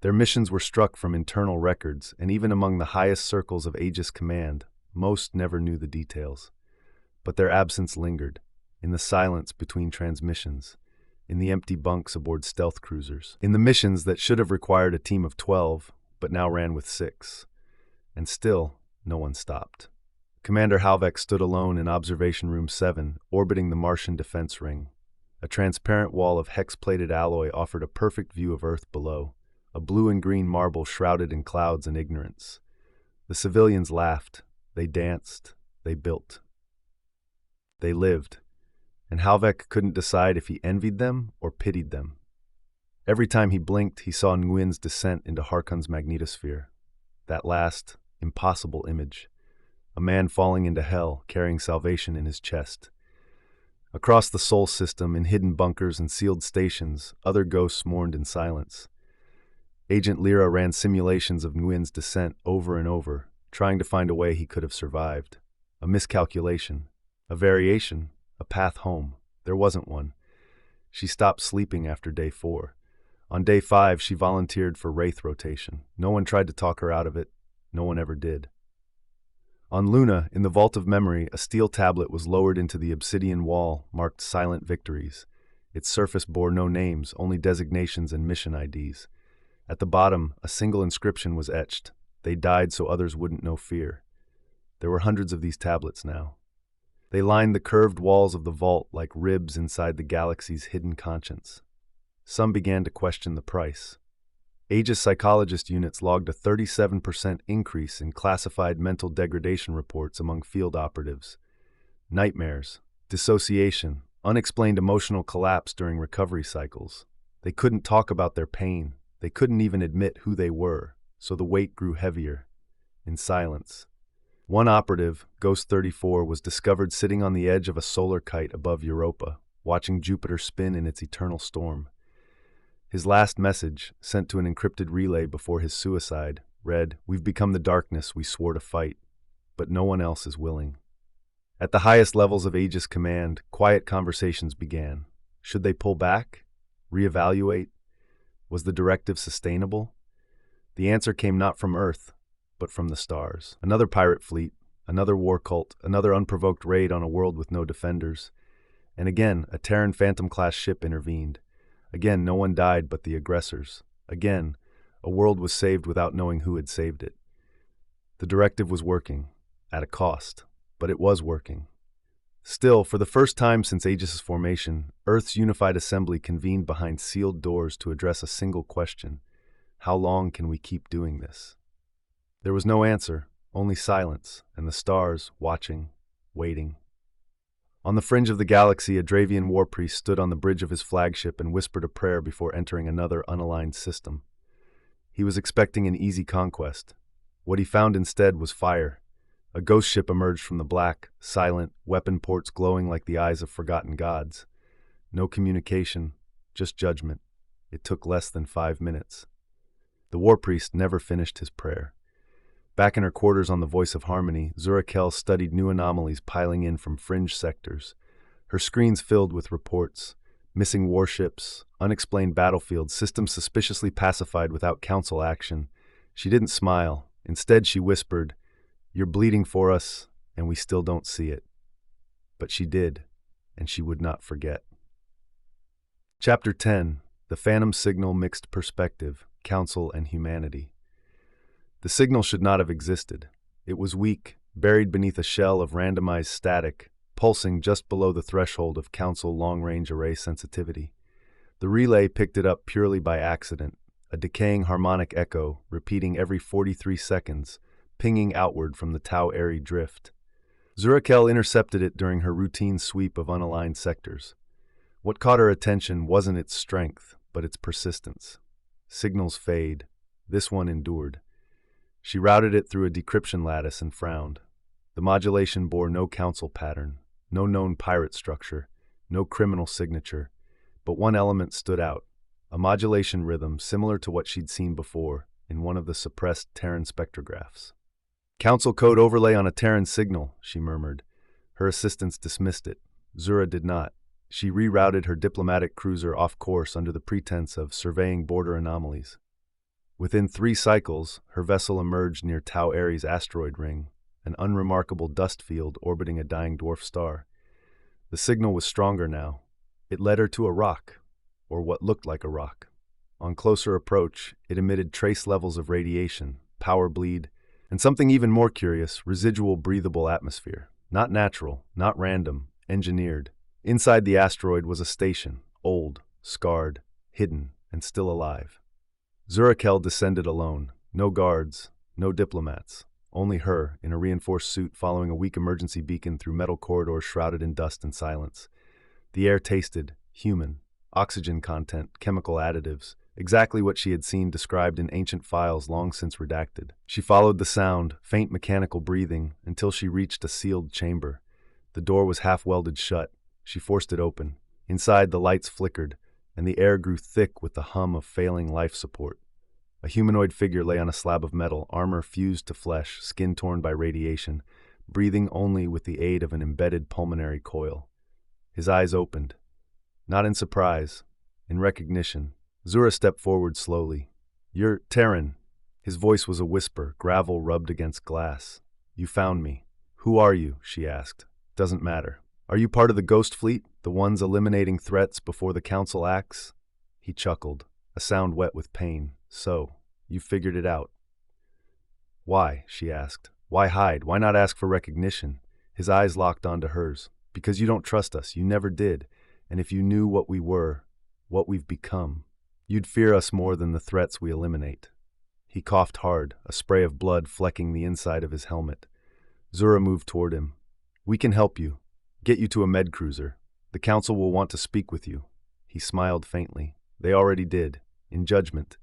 Their missions were struck from internal records, and even among the highest circles of Aegis Command, most never knew the details. But their absence lingered, in the silence between transmissions, in the empty bunks aboard stealth cruisers, in the missions that should have required a team of 12, but now ran with 6. And still, no one stopped. Commander Halvek stood alone in Observation Room 7, orbiting the Martian defense ring. A transparent wall of hex-plated alloy offered a perfect view of Earth below, a blue and green marble shrouded in clouds and ignorance. The civilians laughed, they danced, they built. They lived, and Halvek couldn't decide if he envied them or pitied them. Every time he blinked, he saw Nguyen's descent into Harkon's magnetosphere. That last, impossible image. A man falling into hell, carrying salvation in his chest. Across the Sol system, in hidden bunkers and sealed stations, other ghosts mourned in silence. Agent Lyra ran simulations of Nguyen's descent over and over, trying to find a way he could have survived. A miscalculation. A variation. A path home. There wasn't one. She stopped sleeping after day 4. On day 5, she volunteered for Wraith rotation. No one tried to talk her out of it. No one ever did. On Luna, in the Vault of Memory, a steel tablet was lowered into the obsidian wall, marked Silent Victories. Its surface bore no names, only designations and mission IDs. At the bottom, a single inscription was etched. They died so others wouldn't know fear. There were hundreds of these tablets now. They lined the curved walls of the vault like ribs inside the galaxy's hidden conscience. Some began to question the price. Aegis psychologist units logged a 37% increase in classified mental degradation reports among field operatives. Nightmares, dissociation, unexplained emotional collapse during recovery cycles. They couldn't talk about their pain. They couldn't even admit who they were, so the weight grew heavier. In silence. One operative, Ghost 34, was discovered sitting on the edge of a solar kite above Europa, watching Jupiter spin in its eternal storm. His last message, sent to an encrypted relay before his suicide, read, "We've become the darkness we swore to fight, but no one else is willing." At the highest levels of Aegis Command, quiet conversations began. Should they pull back? Reevaluate? Was the directive sustainable? The answer came not from Earth, but from the stars. Another pirate fleet, another war cult, another unprovoked raid on a world with no defenders. And again, a Terran Phantom-class ship intervened. Again, no one died but the aggressors. Again, a world was saved without knowing who had saved it. The directive was working, at a cost, but it was working. Still, for the first time since Aegis' formation, Earth's unified assembly convened behind sealed doors to address a single question. How long can we keep doing this? There was no answer, only silence, and the stars watching, waiting. On the fringe of the galaxy, a Dravian war priest stood on the bridge of his flagship and whispered a prayer before entering another unaligned system. He was expecting an easy conquest. What he found instead was fire. A ghost ship emerged from the black, silent, weapon ports glowing like the eyes of forgotten gods. No communication, just judgment. It took less than 5 minutes. The war priest never finished his prayer. Back in her quarters on the Voice of Harmony, Zurakel studied new anomalies piling in from fringe sectors. Her screens filled with reports. Missing warships, unexplained battlefields, systems suspiciously pacified without council action. She didn't smile. Instead, she whispered, "You're bleeding for us, and we still don't see it." But she did, and she would not forget. Chapter 10. The Phantom Signal Mixed Perspective, Council and Humanity. The signal should not have existed. It was weak, buried beneath a shell of randomized static, pulsing just below the threshold of Council long-range array sensitivity. The relay picked it up purely by accident, a decaying harmonic echo repeating every 43 seconds, pinging outward from the Tau Eri drift. Zurakel intercepted it during her routine sweep of unaligned sectors. What caught her attention wasn't its strength, but its persistence. Signals fade. This one endured. She routed it through a decryption lattice and frowned. The modulation bore no council pattern, no known pirate structure, no criminal signature, but one element stood out, a modulation rhythm similar to what she'd seen before in one of the suppressed Terran spectrographs. "Council code overlay on a Terran signal," she murmured. Her assistants dismissed it. Zura did not. She rerouted her diplomatic cruiser off course under the pretense of surveying border anomalies. Within 3 cycles, her vessel emerged near Tau Ares asteroid ring, an unremarkable dust field orbiting a dying dwarf star. The signal was stronger now. It led her to a rock, or what looked like a rock. On closer approach, it emitted trace levels of radiation, power bleed, and something even more curious, residual breathable atmosphere. Not natural, not random, engineered. Inside the asteroid was a station, old, scarred, hidden, and still alive. Zurakel descended alone. No guards, no diplomats. Only her, in a reinforced suit following a weak emergency beacon through metal corridors shrouded in dust and silence. The air tasted human. Oxygen content, chemical additives, exactly what she had seen described in ancient files long since redacted. She followed the sound, faint mechanical breathing, until she reached a sealed chamber. The door was half-welded shut. She forced it open. Inside, the lights flickered, and the air grew thick with the hum of failing life support. A humanoid figure lay on a slab of metal, armor fused to flesh, skin torn by radiation, breathing only with the aid of an embedded pulmonary coil. His eyes opened. Not in surprise, in recognition. Zura stepped forward slowly. "You're Terran." His voice was a whisper, gravel rubbed against glass. "You found me." "Who are you?" she asked. "Doesn't matter." "Are you part of the Ghost Fleet, the ones eliminating threats before the Council acts?" He chuckled, a sound wet with pain. "So, you've figured it out." "Why?" she asked. "Why hide? Why not ask for recognition?" His eyes locked onto hers. "Because you don't trust us. You never did. And if you knew what we were, what we've become, you'd fear us more than the threats we eliminate." He coughed hard, a spray of blood flecking the inside of his helmet. Zura moved toward him. "We can help you. Get you to a med cruiser. The Council will want to speak with you." He smiled faintly. They already did, in judgment.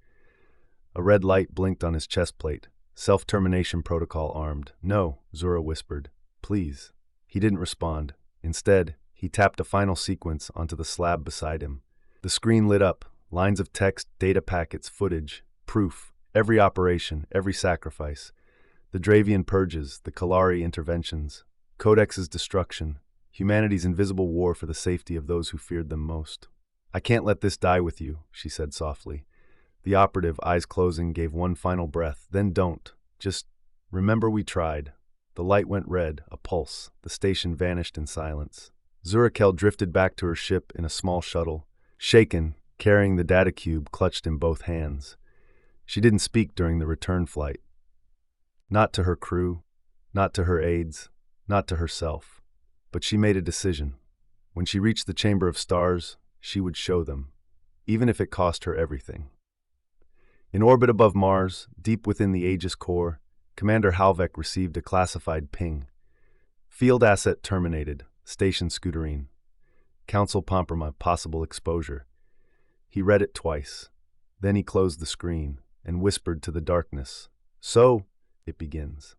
A red light blinked on his chest plate. Self-termination protocol armed. "No," Zura whispered. "Please." He didn't respond. Instead, he tapped a final sequence onto the slab beside him. The screen lit up. Lines of text, data packets, footage, proof. Every operation, every sacrifice. The Dravian purges, the Kalari interventions. Codex's destruction. Humanity's invisible war for the safety of those who feared them most. "I can't let this die with you," she said softly. The operative, eyes closing, gave one final breath. "Then don't. Just remember we tried." The light went red, a pulse. The station vanished in silence. Zurakel drifted back to her ship in a small shuttle, shaken, carrying the data cube clutched in both hands. She didn't speak during the return flight. Not to her crew, not to her aides, not to herself. But she made a decision. When she reached the Chamber of Stars, she would show them, even if it cost her everything. In orbit above Mars, deep within the Aegis core, Commander Halvek received a classified ping. "Field asset terminated. Station Scooterine. Council Pomperma, possible exposure." He read it twice. Then he closed the screen and whispered to the darkness. "So, it begins."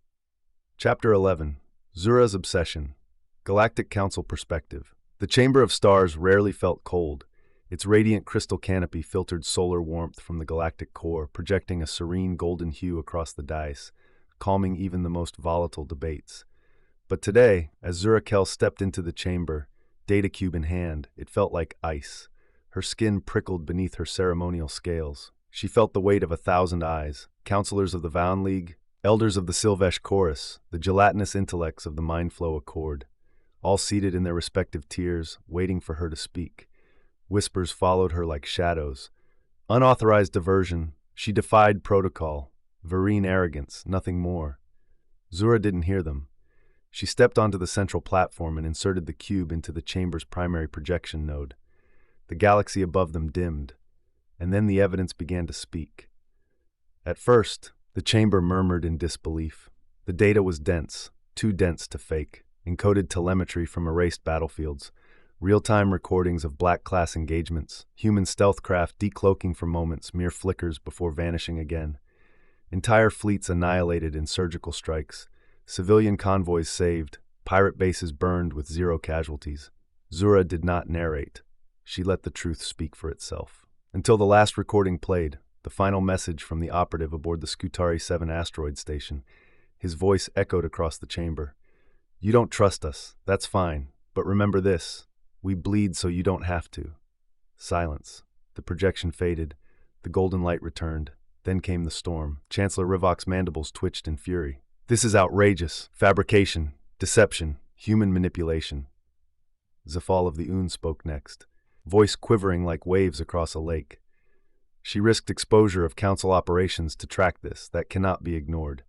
Chapter 11. Zura's Obsession. Galactic Council Perspective. The Chamber of Stars rarely felt cold. Its radiant crystal canopy filtered solar warmth from the galactic core, projecting a serene golden hue across the dais, calming even the most volatile debates. But today, as Zurakel stepped into the chamber, data cube in hand, it felt like ice. Her skin prickled beneath her ceremonial scales. She felt the weight of 1,000 eyes, counselors of the Vaun League, elders of the Sylvesh Chorus, the gelatinous intellects of the Mindflow Accord, all seated in their respective tiers, waiting for her to speak. Whispers followed her like shadows. Unauthorized diversion. She defied protocol. Verine arrogance, nothing more. Zura didn't hear them. She stepped onto the central platform and inserted the cube into the chamber's primary projection node. The galaxy above them dimmed, and then the evidence began to speak. At first, the chamber murmured in disbelief. The data was dense, too dense to fake. encoded telemetry from erased battlefields, real-time recordings of Black Class engagements, human stealth craft decloaking for moments, mere flickers before vanishing again. Entire fleets annihilated in surgical strikes, civilian convoys saved, pirate bases burned with zero casualties. Zura did not narrate. She let the truth speak for itself. Until the last recording played, the final message from the operative aboard the Skutari 7 asteroid station. His voice echoed across the chamber. "You don't trust us, that's fine, but remember this, we bleed so you don't have to." Silence. The projection faded, the golden light returned, then came the storm. Chancellor Rivok's mandibles twitched in fury. "This is outrageous. Fabrication, deception, human manipulation." Zafal of the Un spoke next, voice quivering like waves across a lake. "She risked exposure of Council operations to track this. That cannot be ignored."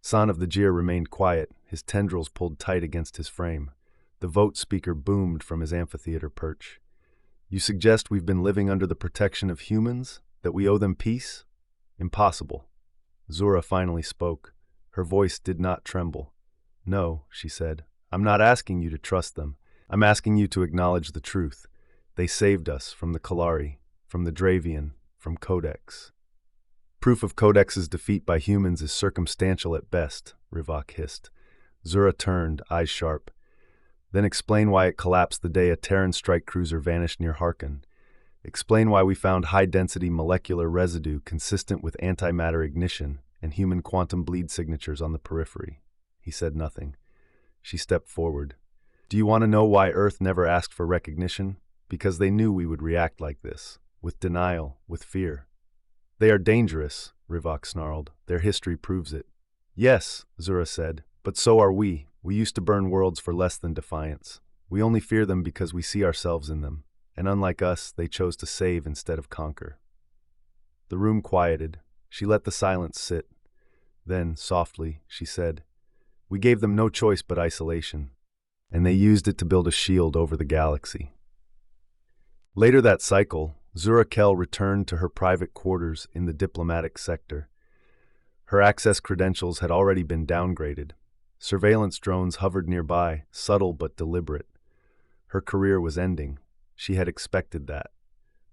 San of the Jir remained quiet, his tendrils pulled tight against his frame. The vote speaker boomed from his amphitheater perch. "You suggest we've been living under the protection of humans? That we owe them peace? Impossible." Zura finally spoke. Her voice did not tremble. "No," she said, "I'm not asking you to trust them. I'm asking you to acknowledge the truth. They saved us from the Kalari, from the Dravian, from Codex." "Proof of Codex's defeat by humans is circumstantial at best," Rivok hissed. Zura turned, eyes sharp. "Then explain why it collapsed the day a Terran strike cruiser vanished near Harkon. Explain why we found high-density molecular residue consistent with antimatter ignition and human quantum bleed signatures on the periphery." He said nothing. She stepped forward. "Do you want to know why Earth never asked for recognition? Because they knew we would react like this, with denial, with fear." "They are dangerous," Rivok snarled. "Their history proves it." "Yes," Zura said, "but so are we. We used to burn worlds for less than defiance. We only fear them because we see ourselves in them, and unlike us, they chose to save instead of conquer." The room quieted. She let the silence sit. Then, softly, she said, "We gave them no choice but isolation, and they used it to build a shield over the galaxy." Later that cycle, Zura Kell returned to her private quarters in the diplomatic sector. Her access credentials had already been downgraded. Surveillance drones hovered nearby, subtle but deliberate. Her career was ending. She had expected that.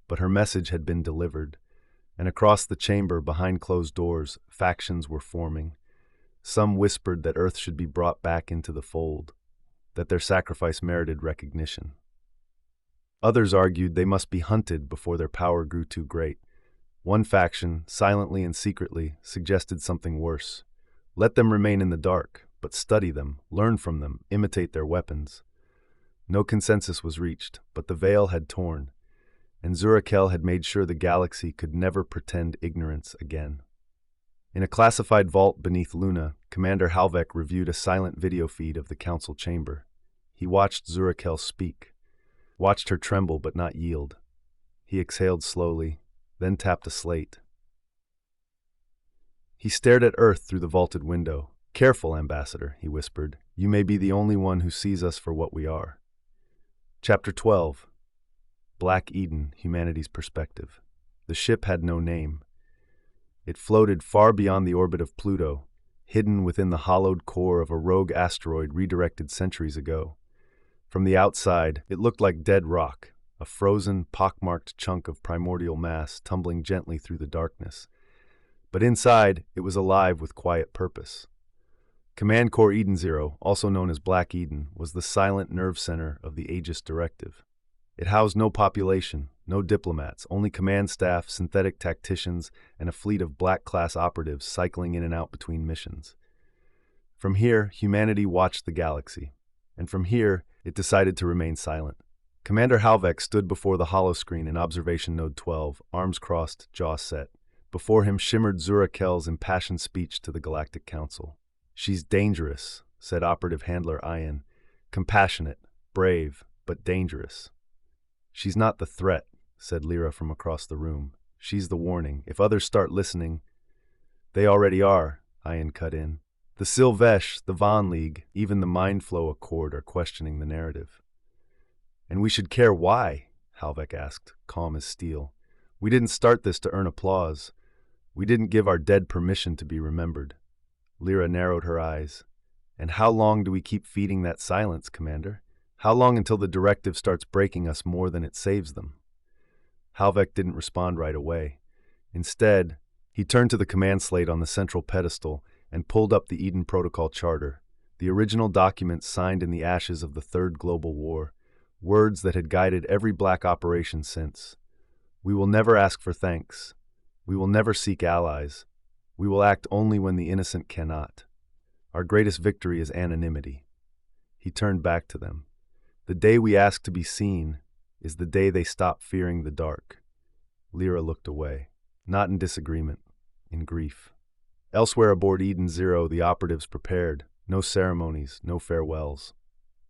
But her message had been delivered, and across the chamber, behind closed doors, factions were forming. Some whispered that Earth should be brought back into the fold, that their sacrifice merited recognition. Others argued they must be hunted before their power grew too great. One faction, silently and secretly, suggested something worse. Let them remain in the dark, but study them, learn from them, imitate their weapons. No consensus was reached, but the veil had torn, and Zura Kell had made sure the galaxy could never pretend ignorance again. In a classified vault beneath Luna, Commander Halvek reviewed a silent video feed of the council chamber. He watched Zura Kell speak, watched her tremble but not yield. He exhaled slowly, then tapped a slate. He stared at Earth through the vaulted window. "Careful, Ambassador," he whispered. "You may be the only one who sees us for what we are." Chapter 12. Black Eden, Humanity's Perspective. The ship had no name. It floated far beyond the orbit of Pluto, hidden within the hollowed core of a rogue asteroid redirected centuries ago. From the outside, it looked like dead rock, a frozen, pockmarked chunk of primordial mass tumbling gently through the darkness. But inside, it was alive with quiet purpose. Command Core Eden Zero, also known as Black Eden, was the silent nerve center of the Aegis Directive. It housed no population, no diplomats, only command staff, synthetic tacticians, and a fleet of Black-class operatives cycling in and out between missions. From here, humanity watched the galaxy, and from here, it decided to remain silent. Commander Halvek stood before the holoscreen in Observation Node 12, arms crossed, jaw set. Before him shimmered Zura Kell's impassioned speech to the Galactic Council. "She's dangerous," said Operative Handler Ian. "Compassionate, brave, but dangerous." "She's not the threat," said Lyra from across the room. "She's the warning. If others start listening—" "They already are," Ian cut in. "The Sylvesh, the Von League, even the Mindflow Accord are questioning the narrative." "And we should care why?" Halvek asked, calm as steel. "We didn't start this to earn applause. We didn't give our dead permission to be remembered." Lyra narrowed her eyes. And how long do we keep feeding that silence, Commander? How long until the directive starts breaking us more than it saves them? Halvek didn't respond right away. Instead, he turned to the command slate on the central pedestal and pulled up the Eden Protocol Charter, the original document signed in the ashes of the Third Global War, words that had guided every black operation since. We will never ask for thanks. We will never seek allies. We will act only when the innocent cannot. Our greatest victory is anonymity. He turned back to them. The day we ask to be seen is the day they stop fearing the dark. Lyra looked away, not in disagreement, in grief. Elsewhere aboard Eden Zero, the operatives prepared. No ceremonies, no farewells.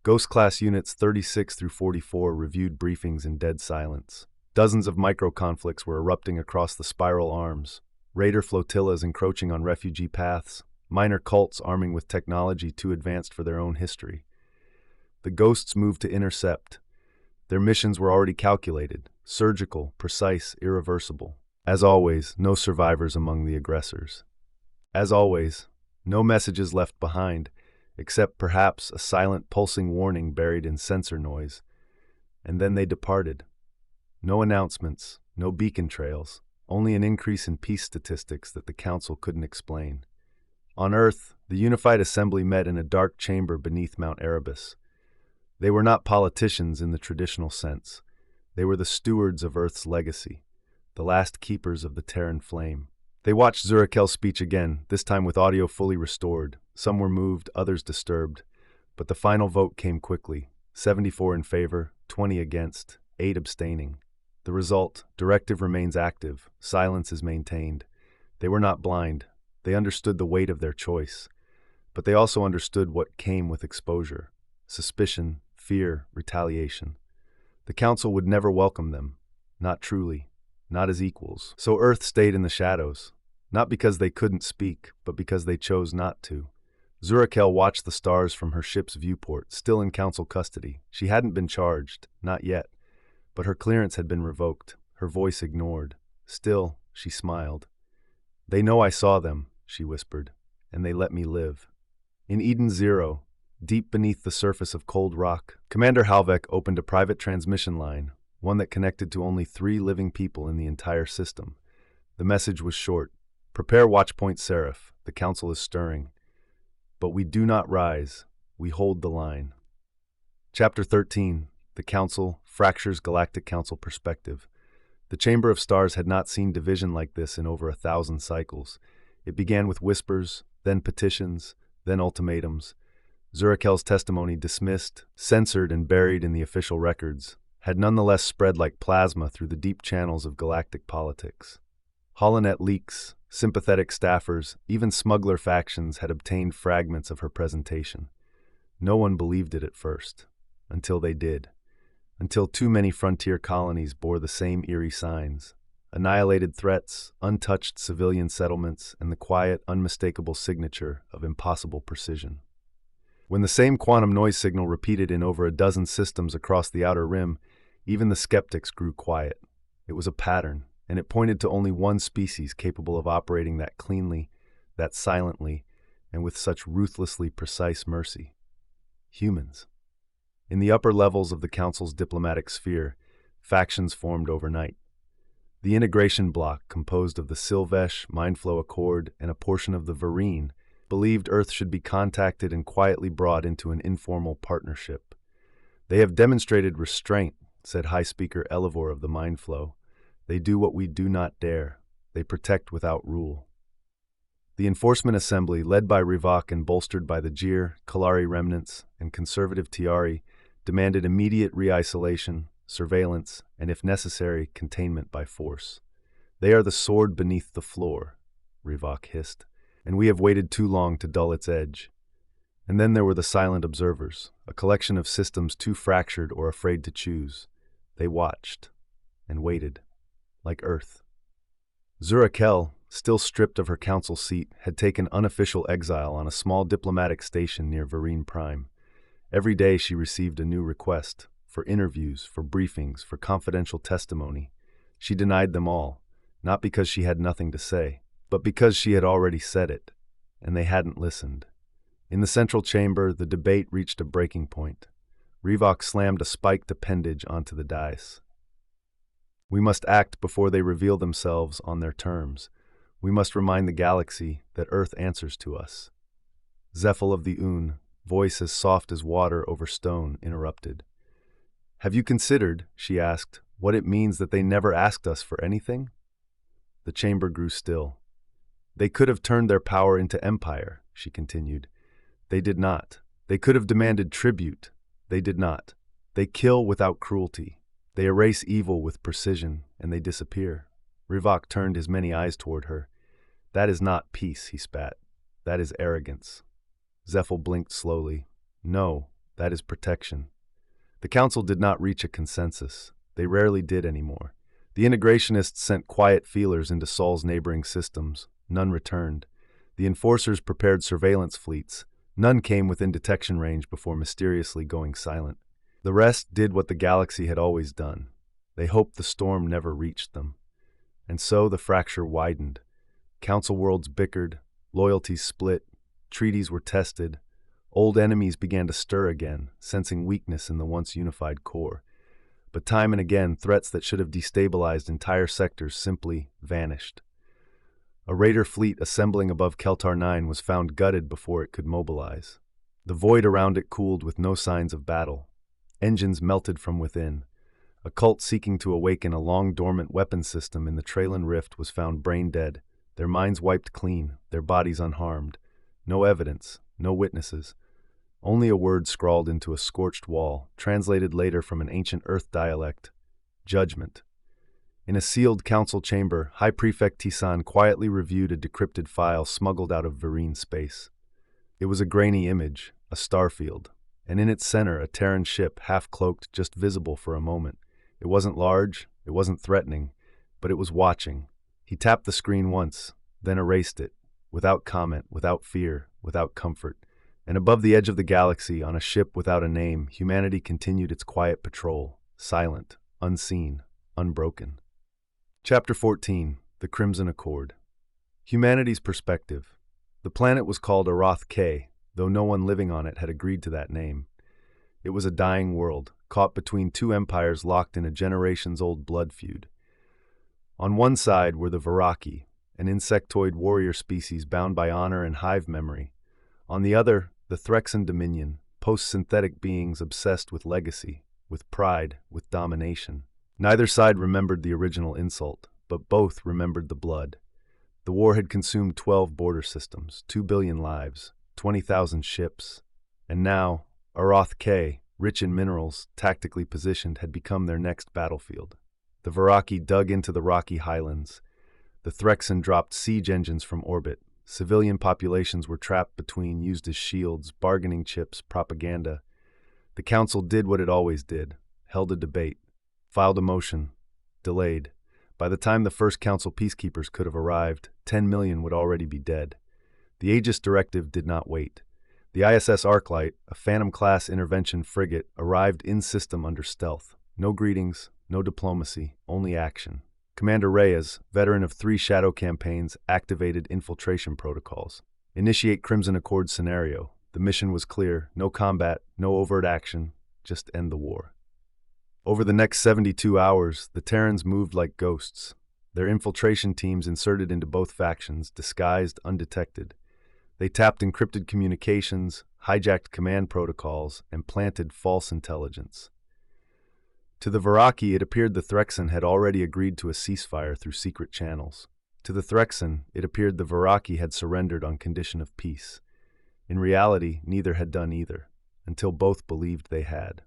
Ghost Class Units 36 through 44 reviewed briefings in dead silence. Dozens of micro-conflicts were erupting across the spiral arms. Raider flotillas encroaching on refugee paths. Minor cults arming with technology too advanced for their own history. The Ghosts moved to intercept. Their missions were already calculated, surgical, precise, irreversible. As always, no survivors among the aggressors. As always, no messages left behind, except perhaps a silent pulsing warning buried in sensor noise. And then they departed. No announcements, no beacon trails, only an increase in peace statistics that the Council couldn't explain. On Earth, the Unified Assembly met in a dark chamber beneath Mount Erebus. They were not politicians in the traditional sense. They were the stewards of Earth's legacy, the last keepers of the Terran flame. They watched Zurakel's speech again, this time with audio fully restored. Some were moved, others disturbed. But the final vote came quickly. 74 in favor, 20 against, 8 abstaining. The result, directive remains active, silence is maintained. They were not blind. They understood the weight of their choice. But they also understood what came with exposure. Suspicion, fear, retaliation. The Council would never welcome them. Not truly. Not as equals. So Earth stayed in the shadows. Not because they couldn't speak, but because they chose not to. Zurakel watched the stars from her ship's viewport, still in Council custody. She hadn't been charged, not yet. But her clearance had been revoked, her voice ignored. Still, she smiled. "They know I saw them," she whispered, "and they let me live." In Eden Zero, deep beneath the surface of cold rock, Commander Halvek opened a private transmission line, one that connected to only 3 living people in the entire system. The message was short. "Prepare Watchpoint Seraph. The Council is stirring. But we do not rise. We hold the line." Chapter 13. The Council Fractures Galactic Council Perspective. The Chamber of Stars had not seen division like this in over 1,000 cycles. It began with whispers, then petitions, then ultimatums. Zurakel's testimony, dismissed, censored, and buried in the official records, had nonetheless spread like plasma through the deep channels of galactic politics. Holonet leaks, sympathetic staffers, even smuggler factions had obtained fragments of her presentation. No one believed it at first, until they did. Until too many frontier colonies bore the same eerie signs. Annihilated threats, untouched civilian settlements, and the quiet, unmistakable signature of impossible precision. When the same quantum noise signal repeated in over a dozen systems across the outer rim, even the skeptics grew quiet. It was a pattern, and it pointed to only one species capable of operating that cleanly, that silently, and with such ruthlessly precise mercy. Humans. In the upper levels of the Council's diplomatic sphere, factions formed overnight. The integration bloc, composed of the Sylvesh, Mindflow Accord, and a portion of the Vereen, believed Earth should be contacted and quietly brought into an informal partnership. "They have demonstrated restraint," said High Speaker Elevor of the Mindflow. "They do what we do not dare. They protect without rule." The Enforcement Assembly, led by Rivak and bolstered by the Jir, Kalari remnants, and conservative Tiari, demanded immediate re-isolation, surveillance, and if necessary, containment by force. "They are the sword beneath the floor," Rivak hissed, "and we have waited too long to dull its edge." And then there were the silent observers, a collection of systems too fractured or afraid to choose. They watched and waited, like Earth. Zurakel, still stripped of her council seat, had taken unofficial exile on a small diplomatic station near Vereen Prime. Every day she received a new request, for interviews, for briefings, for confidential testimony. She denied them all, not because she had nothing to say, but because she had already said it, and they hadn't listened. In the central chamber, the debate reached a breaking point. Revok slammed a spiked appendage onto the dais. We must act before they reveal themselves on their terms. We must remind the galaxy that Earth answers to us. Zephyl of the Un, voice as soft as water over stone, interrupted. Have you considered, she asked, what it means that they never asked us for anything? The chamber grew still. They could have turned their power into empire, she continued. They did not. They could have demanded tribute. They did not. They kill without cruelty. They erase evil with precision, and they disappear. Rivok turned his many eyes toward her. That is not peace, he spat. That is arrogance. Zephyl blinked slowly. No, that is protection. The council did not reach a consensus. They rarely did anymore. The integrationists sent quiet feelers into Sol's neighboring systems. None returned. The enforcers prepared surveillance fleets. None came within detection range before mysteriously going silent. The rest did what the galaxy had always done. They hoped the storm never reached them. And so the fracture widened. Council worlds bickered, loyalties split, treaties were tested. Old enemies began to stir again, sensing weakness in the once unified core. But time and again, threats that should have destabilized entire sectors simply vanished. A raider fleet assembling above Keltar 9 was found gutted before it could mobilize. The void around it cooled with no signs of battle. Engines melted from within. A cult seeking to awaken a long-dormant weapon system in the Traylon Rift was found brain-dead, their minds wiped clean, their bodies unharmed. No evidence, no witnesses. Only a word scrawled into a scorched wall, translated later from an ancient Earth dialect. Judgment. In a sealed council chamber, High Prefect Tisan quietly reviewed a decrypted file smuggled out of Vereen space. It was a grainy image, a starfield, and in its center a Terran ship, half-cloaked, just visible for a moment. It wasn't large, it wasn't threatening, but it was watching. He tapped the screen once, then erased it, without comment, without fear, without comfort. And above the edge of the galaxy, on a ship without a name, humanity continued its quiet patrol, silent, unseen, unbroken. Chapter 14, The Crimson Accord. Humanity's perspective. The planet was called Arath K, though no one living on it had agreed to that name. It was a dying world, caught between two empires locked in a generations-old blood feud. On one side were the Viraki, an insectoid warrior species bound by honor and hive memory. On the other, the Threxan Dominion, post-synthetic beings obsessed with legacy, with pride, with domination. Neither side remembered the original insult, but both remembered the blood. The war had consumed 12 border systems, 2 billion lives, 20,000 ships. And now, Arath K, rich in minerals, tactically positioned, had become their next battlefield. The Viraki dug into the rocky highlands. The Threxan dropped siege engines from orbit. Civilian populations were trapped between, used as shields, bargaining chips, propaganda. The council did what it always did, held a debate, filed a motion, delayed. By the time the first council peacekeepers could have arrived, 10 million would already be dead. The Aegis Directive did not wait. The ISS Arclight, a Phantom-class intervention frigate, arrived in-system under stealth. No greetings, no diplomacy, only action. Commander Reyes, veteran of 3 Shadow campaigns, activated infiltration protocols. Initiate Crimson Accord scenario. The mission was clear: no combat, no overt action, just end the war. Over the next 72 hours, the Terrans moved like ghosts. Their infiltration teams inserted into both factions, disguised, undetected. They tapped encrypted communications, hijacked command protocols, and planted false intelligence. To the Viraki, it appeared the Threxan had already agreed to a ceasefire through secret channels. To the Threxan, it appeared the Viraki had surrendered on condition of peace. In reality, neither had done either, until both believed they had.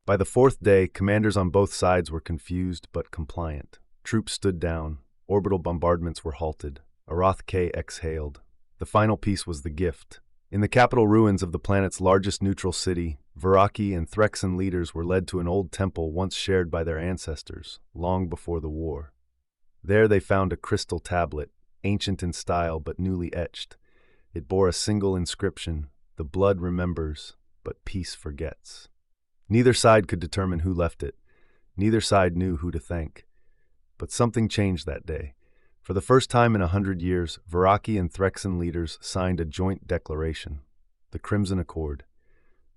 By the 4th day, commanders on both sides were confused but compliant. Troops stood down, orbital bombardments were halted, Arath K exhaled. The final piece was the gift. In the capital ruins of the planet's largest neutral city, Viraki and Threxan leaders were led to an old temple once shared by their ancestors, long before the war. There they found a crystal tablet, ancient in style but newly etched. It bore a single inscription: "The blood remembers, but peace forgets." Neither side could determine who left it. Neither side knew who to thank. But something changed that day. For the first time in 100 years, Viraki and Threxan leaders signed a joint declaration, the Crimson Accord.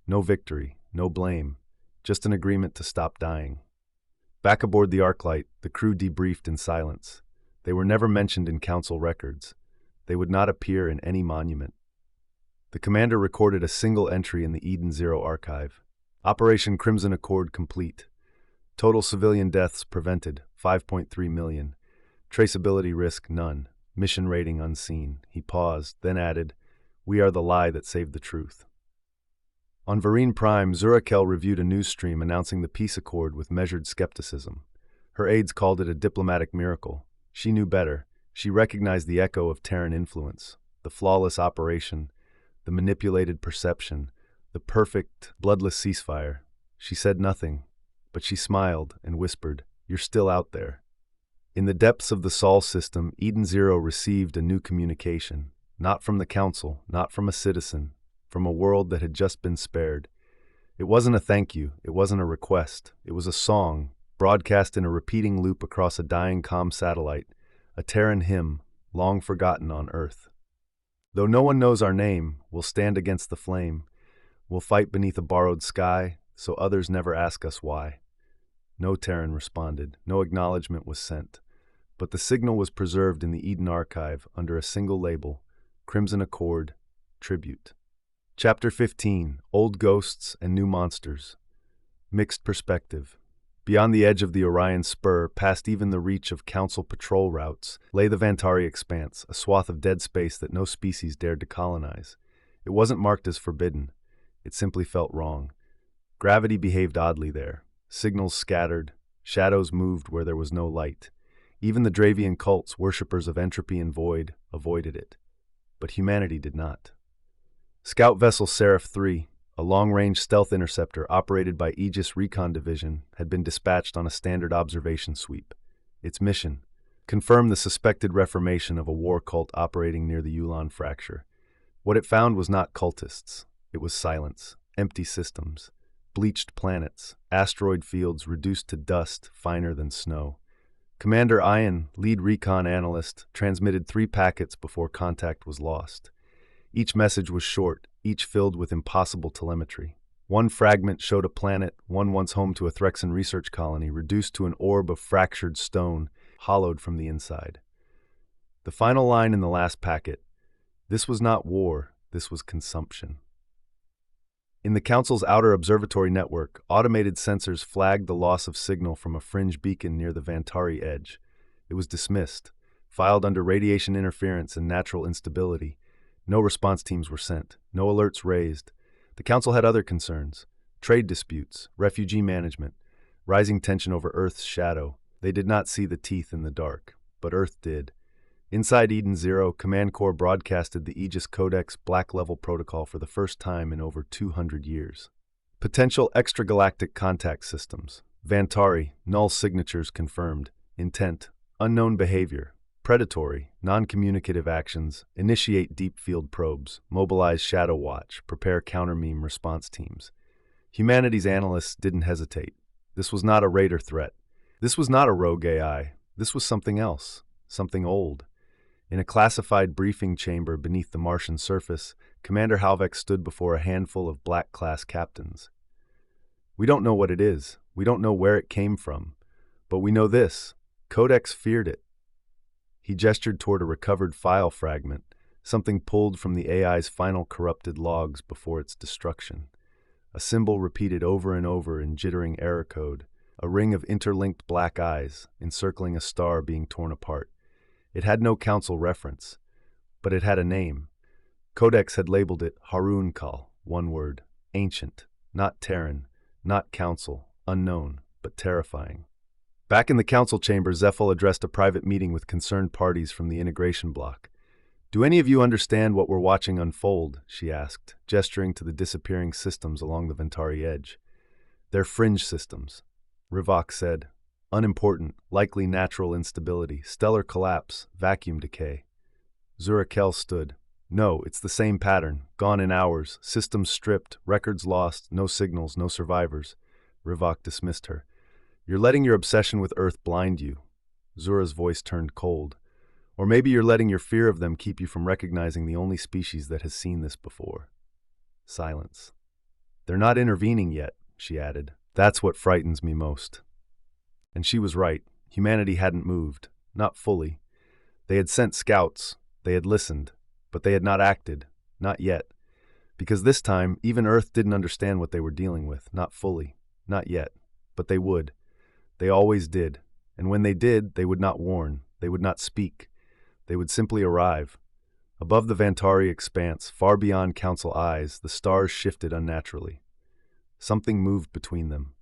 No victory, no blame, just an agreement to stop dying. Back aboard the Arclight, the crew debriefed in silence. They were never mentioned in council records. They would not appear in any monument. The commander recorded a single entry in the Eden Zero archive. Operation Crimson Accord complete. Total civilian deaths prevented, 5.3 million. Traceability risk, none. Mission rating unseen. He paused, then added, "We are the lie that saved the truth." On Vereen Prime, Zurakel reviewed a news stream announcing the peace accord with measured skepticism. Her aides called it a diplomatic miracle. She knew better. She recognized the echo of Terran influence, the flawless operation, the manipulated perception, the perfect, bloodless ceasefire. She said nothing, but she smiled and whispered, "You're still out there." In the depths of the Sol system, Eden Zero received a new communication, not from the Council, not from a citizen, from a world that had just been spared. It wasn't a thank you, it wasn't a request, it was a song, broadcast in a repeating loop across a dying comm satellite, a Terran hymn, long forgotten on Earth. Though no one knows our name, we'll stand against the flame. We'll fight beneath a borrowed sky, so others never ask us why. No Terran responded, no acknowledgement was sent. But the signal was preserved in the Eden archive under a single label, Crimson Accord, Tribute. Chapter 15, Old Ghosts and New Monsters. Mixed Perspective. Beyond the edge of the Orion Spur, past even the reach of Council patrol routes, lay the Vantari Expanse, a swath of dead space that no species dared to colonize. It wasn't marked as forbidden. It simply felt wrong. Gravity behaved oddly there. Signals scattered. Shadows moved where there was no light. Even the Dravian cults, worshippers of entropy and void, avoided it. But humanity did not. Scout Vessel Seraph 3, a long-range stealth interceptor operated by Aegis Recon Division, had been dispatched on a standard observation sweep. Its mission: confirm the suspected reformation of a war cult operating near the Yulan Fracture. What it found was not cultists. It was silence, empty systems, bleached planets, asteroid fields reduced to dust finer than snow. Commander Ian, lead recon analyst, transmitted 3 packets before contact was lost. Each message was short, each filled with impossible telemetry. One fragment showed a planet, one once home to a Threxan research colony, reduced to an orb of fractured stone, hollowed from the inside. The final line in the last packet: "This was not war, this was consumption." In the Council's outer observatory network, automated sensors flagged the loss of signal from a fringe beacon near the Vantari edge. It was dismissed, filed under radiation interference and natural instability. No response teams were sent, no alerts raised. The Council had other concerns: trade disputes, refugee management, rising tension over Earth's shadow. They did not see the teeth in the dark, but Earth did. Inside Eden Zero, Command Corps broadcasted the Aegis Codex Black Level Protocol for the first time in over 200 years. Potential extragalactic contact systems. Vantari, null signatures confirmed. Intent, unknown behavior. Predatory, non-communicative actions. Initiate deep field probes. Mobilize Shadow Watch. Prepare counter-meme response teams. Humanity's analysts didn't hesitate. This was not a raider threat. This was not a rogue AI. This was something else. Something old. In a classified briefing chamber beneath the Martian surface, Commander Halvek stood before a handful of Black-class captains. "We don't know what it is. We don't know where it came from. But we know this: Codex feared it." He gestured toward a recovered file fragment, something pulled from the AI's final corrupted logs before its destruction. A symbol repeated over and over in jittering error code, a ring of interlinked black eyes encircling a star being torn apart. It had no Council reference, but it had a name. Codex had labeled it Harun Kal, one word: ancient, not Terran, not Council, unknown, but terrifying. Back in the Council chamber, Zephyl addressed a private meeting with concerned parties from the integration block. "Do any of you understand what we're watching unfold?" she asked, gesturing to the disappearing systems along the Vantari edge. "They're fringe systems," Rivak said. "Unimportant, likely natural instability, stellar collapse, vacuum decay." Zurakel stood. "No, it's the same pattern. Gone in hours, systems stripped, records lost, no signals, no survivors." Rivak dismissed her. "You're letting your obsession with Earth blind you." Zura's voice turned cold. Or maybe you're letting your fear of them keep you from recognizing the only species that has seen this before. Silence. They're not intervening yet, she added. That's what frightens me most. And she was right. Humanity hadn't moved. Not fully. They had sent scouts. They had listened. But they had not acted. Not yet. Because this time, even Earth didn't understand what they were dealing with. Not fully. Not yet. But they would. They always did. And when they did, they would not warn. They would not speak. They would simply arrive. Above the Vantari expanse, far beyond Council eyes, the stars shifted unnaturally. Something moved between them.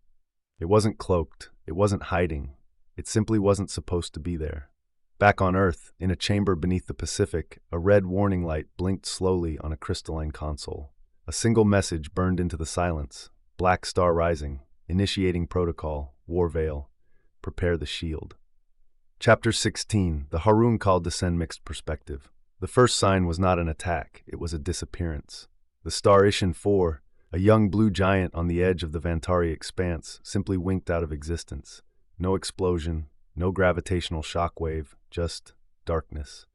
It wasn't cloaked. It wasn't hiding. It simply wasn't supposed to be there. Back on Earth, in a chamber beneath the Pacific, a red warning light blinked slowly on a crystalline console. A single message burned into the silence. Black star rising. Initiating protocol. War veil. Prepare the shield. Chapter 16. The Harun called to send mixed perspective. The first sign was not an attack. It was a disappearance. The star Ishin 4, a young blue giant on the edge of the Vantari expanse, simply winked out of existence. No explosion, no gravitational shockwave, just darkness.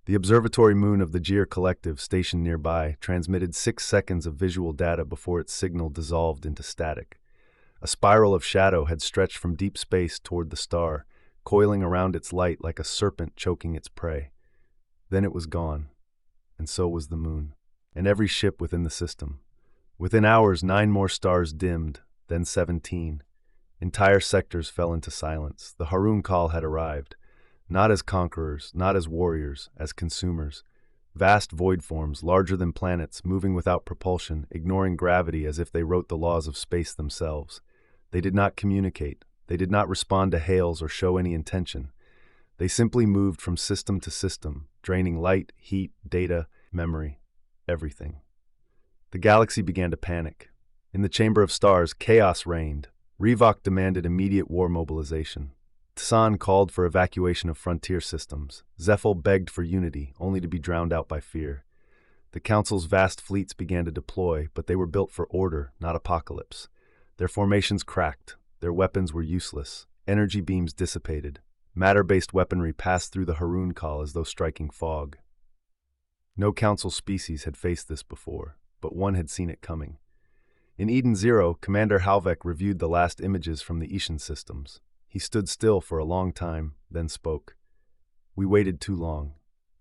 The observatory moon of the Jir Collective, stationed nearby, transmitted 6 seconds of visual data before its signal dissolved into static. A spiral of shadow had stretched from deep space toward the star, coiling around its light like a serpent choking its prey. Then it was gone, and so was the moon, and every ship within the system. Within hours, 9 more stars dimmed, then 17. Entire sectors fell into silence. The Harun call had arrived, not as conquerors, not as warriors, as consumers. Vast void forms, larger than planets, moving without propulsion, ignoring gravity as if they wrote the laws of space themselves. They did not communicate. They did not respond to hails or show any intention. They simply moved from system to system, draining light, heat, data, memory, everything. The galaxy began to panic. In the Chamber of Stars, chaos reigned. Revok demanded immediate war mobilization. Tsan called for evacuation of frontier systems. Zephyl begged for unity, only to be drowned out by fear. The Council's vast fleets began to deploy, but they were built for order, not apocalypse. Their formations cracked. Their weapons were useless. Energy beams dissipated. Matter-based weaponry passed through the Harun call as though striking fog. No Council species had faced this before, but one had seen it coming. In Eden Zero, Commander Halvek reviewed the last images from the Ishan systems. He stood still for a long time, then spoke. We waited too long.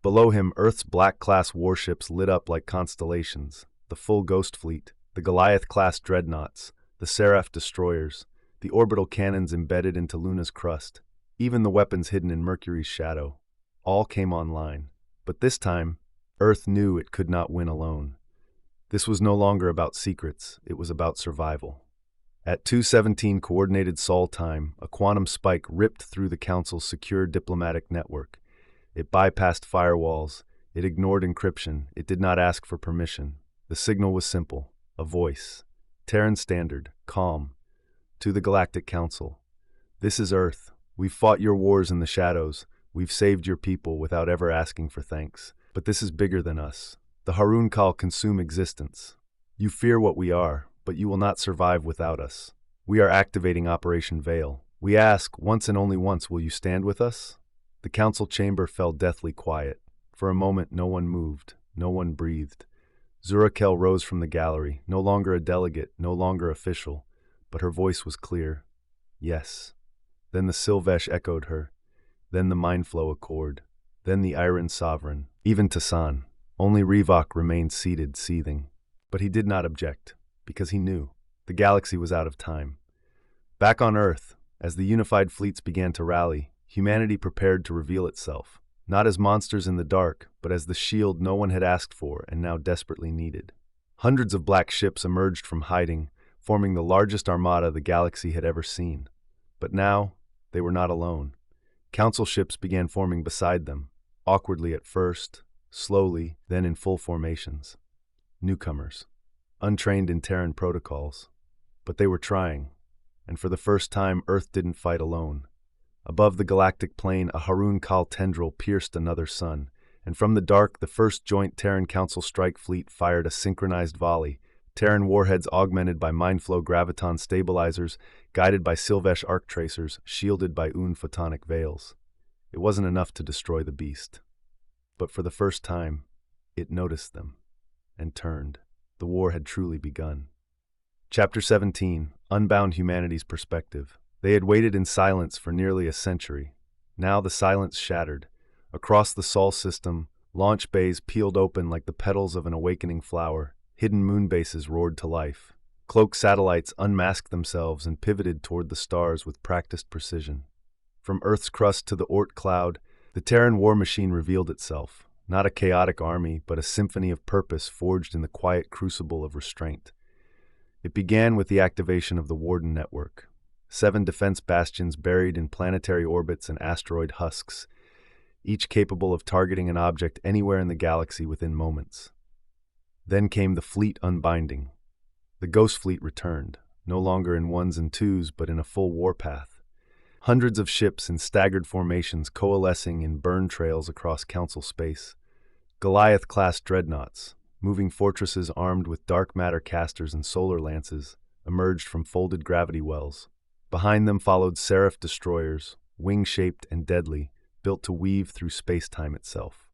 Below him, Earth's Black-class warships lit up like constellations. The full Ghost Fleet, the Goliath-class dreadnoughts, the Seraph destroyers, the orbital cannons embedded into Luna's crust, even the weapons hidden in Mercury's shadow. All came online. But this time, Earth knew it could not win alone. This was no longer about secrets, it was about survival. At 2:17 Coordinated Sol time, a quantum spike ripped through the Council's secure diplomatic network. It bypassed firewalls, it ignored encryption, it did not ask for permission. The signal was simple, a voice. Terran Standard, calm. To the Galactic Council. This is Earth. We've fought your wars in the shadows. We've saved your people without ever asking for thanks. But this is bigger than us. The Harun call consume existence. You fear what we are, but you will not survive without us. We are activating Operation Veil. We ask, once and only once, will you stand with us? The council chamber fell deathly quiet. For a moment, no one moved. No one breathed. Zurakel rose from the gallery, no longer a delegate, no longer official, but her voice was clear. Yes. Then the Sylvesh echoed her. Then the Mindflow Accord. Then the Iron Sovereign. Even Tassan. Only Revok remained seated, seething. But he did not object, because he knew. The galaxy was out of time. Back on Earth, as the unified fleets began to rally, humanity prepared to reveal itself, not as monsters in the dark, but as the shield no one had asked for and now desperately needed. Hundreds of black ships emerged from hiding, forming the largest armada the galaxy had ever seen. But now, they were not alone. Council ships began forming beside them, awkwardly at first, slowly, then in full formations. Newcomers, untrained in Terran protocols. But they were trying, and for the first time Earth didn't fight alone. Above the galactic plane, a Harun Kal tendril pierced another sun, and from the dark, the first joint Terran Council strike fleet fired a synchronized volley, Terran warheads augmented by Mindflow graviton stabilizers, guided by Sylvesh arc tracers, shielded by photonic veils. It wasn't enough to destroy the beast. But for the first time, it noticed them and turned. The war had truly begun. Chapter 17, Unbound Humanity's Perspective. They had waited in silence for nearly a century. Now the silence shattered. Across the Sol system, launch bays peeled open like the petals of an awakening flower. Hidden moon bases roared to life. Cloaked satellites unmasked themselves and pivoted toward the stars with practiced precision. From Earth's crust to the Oort cloud, the Terran war machine revealed itself, not a chaotic army, but a symphony of purpose forged in the quiet crucible of restraint. It began with the activation of the Warden Network, 7 defense bastions buried in planetary orbits and asteroid husks, each capable of targeting an object anywhere in the galaxy within moments. Then came the fleet unbinding. The Ghost Fleet returned, no longer in ones and twos, but in a full warpath. Hundreds of ships in staggered formations coalescing in burn trails across Council space. Goliath-class dreadnoughts, moving fortresses armed with dark matter casters and solar lances, emerged from folded gravity wells. Behind them followed Seraph destroyers, wing-shaped and deadly, built to weave through space-time itself.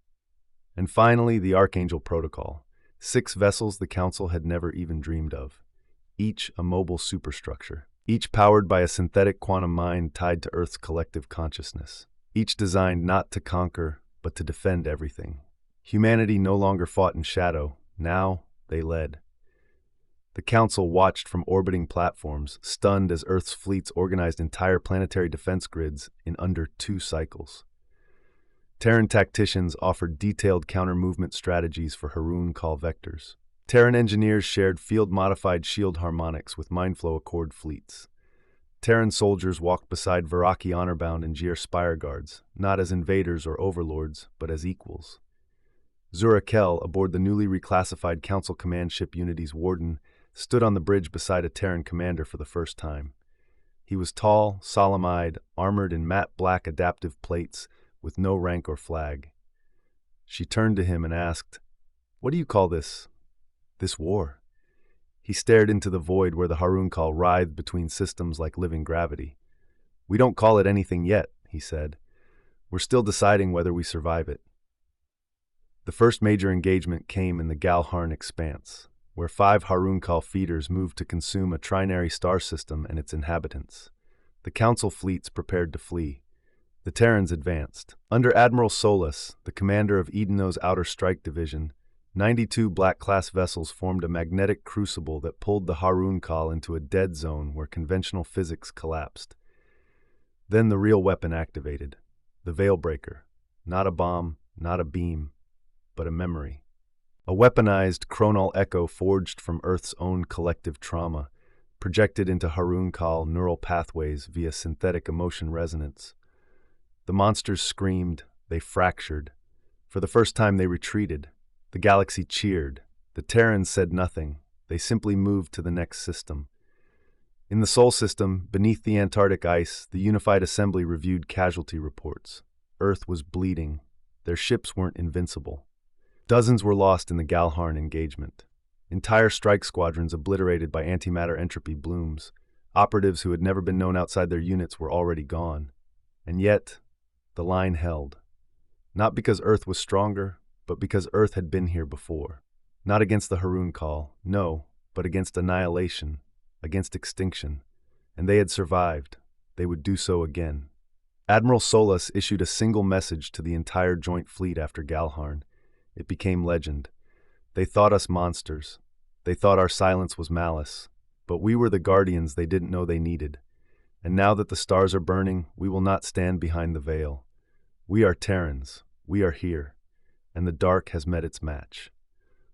And finally, the Archangel Protocol, 6 vessels the Council had never even dreamed of, each a mobile superstructure, each powered by a synthetic quantum mind tied to Earth's collective consciousness, each designed not to conquer, but to defend everything. Humanity no longer fought in shadow, now they led. The Council watched from orbiting platforms, stunned as Earth's fleets organized entire planetary defense grids in under 2 cycles. Terran tacticians offered detailed counter-movement strategies for Harun Call vectors. Terran engineers shared field-modified shield harmonics with Mindflow Accord fleets. Terran soldiers walked beside Viraki Honorbound and Gier Spire Guards, not as invaders or overlords, but as equals. Zurakel, aboard the newly reclassified Council command ship Unity's Warden, stood on the bridge beside a Terran commander for the first time. He was tall, solemn-eyed, armored in matte black adaptive plates, with no rank or flag. She turned to him and asked, "What do you call this war?" He stared into the void where the Harun Call writhed between systems like living gravity. "We don't call it anything yet," he said. "We're still deciding whether we survive it." The first major engagement came in the Galharn Expanse, where 5 Harun Call feeders moved to consume a trinary star system and its inhabitants. The Council fleets prepared to flee. The Terrans advanced. Under Admiral Solus, the commander of Edeno's Outer Strike Division, 92 Black-class vessels formed a magnetic crucible that pulled the Harun Call into a dead zone where conventional physics collapsed. Then the real weapon activated, the Veilbreaker. Not a bomb, not a beam, but a memory. A weaponized chronal echo forged from Earth's own collective trauma, projected into Harun Call neural pathways via synthetic emotion resonance. The monsters screamed, they fractured. For the first time they retreated. The galaxy cheered. The Terrans said nothing. They simply moved to the next system. In the Sol system, beneath the Antarctic ice, the Unified Assembly reviewed casualty reports. Earth was bleeding. Their ships weren't invincible. Dozens were lost in the Galharn engagement. Entire strike squadrons obliterated by antimatter entropy blooms. Operatives who had never been known outside their units were already gone. And yet, the line held. Not because Earth was stronger, but because Earth had been here before. Not against the Harun Call, no, but against annihilation, against extinction. And they had survived. They would do so again. Admiral Solus issued a single message to the entire joint fleet after Galharn. It became legend. They thought us monsters. They thought our silence was malice. But we were the guardians they didn't know they needed. And now that the stars are burning, we will not stand behind the veil. We are Terrans. We are here. And the dark has met its match.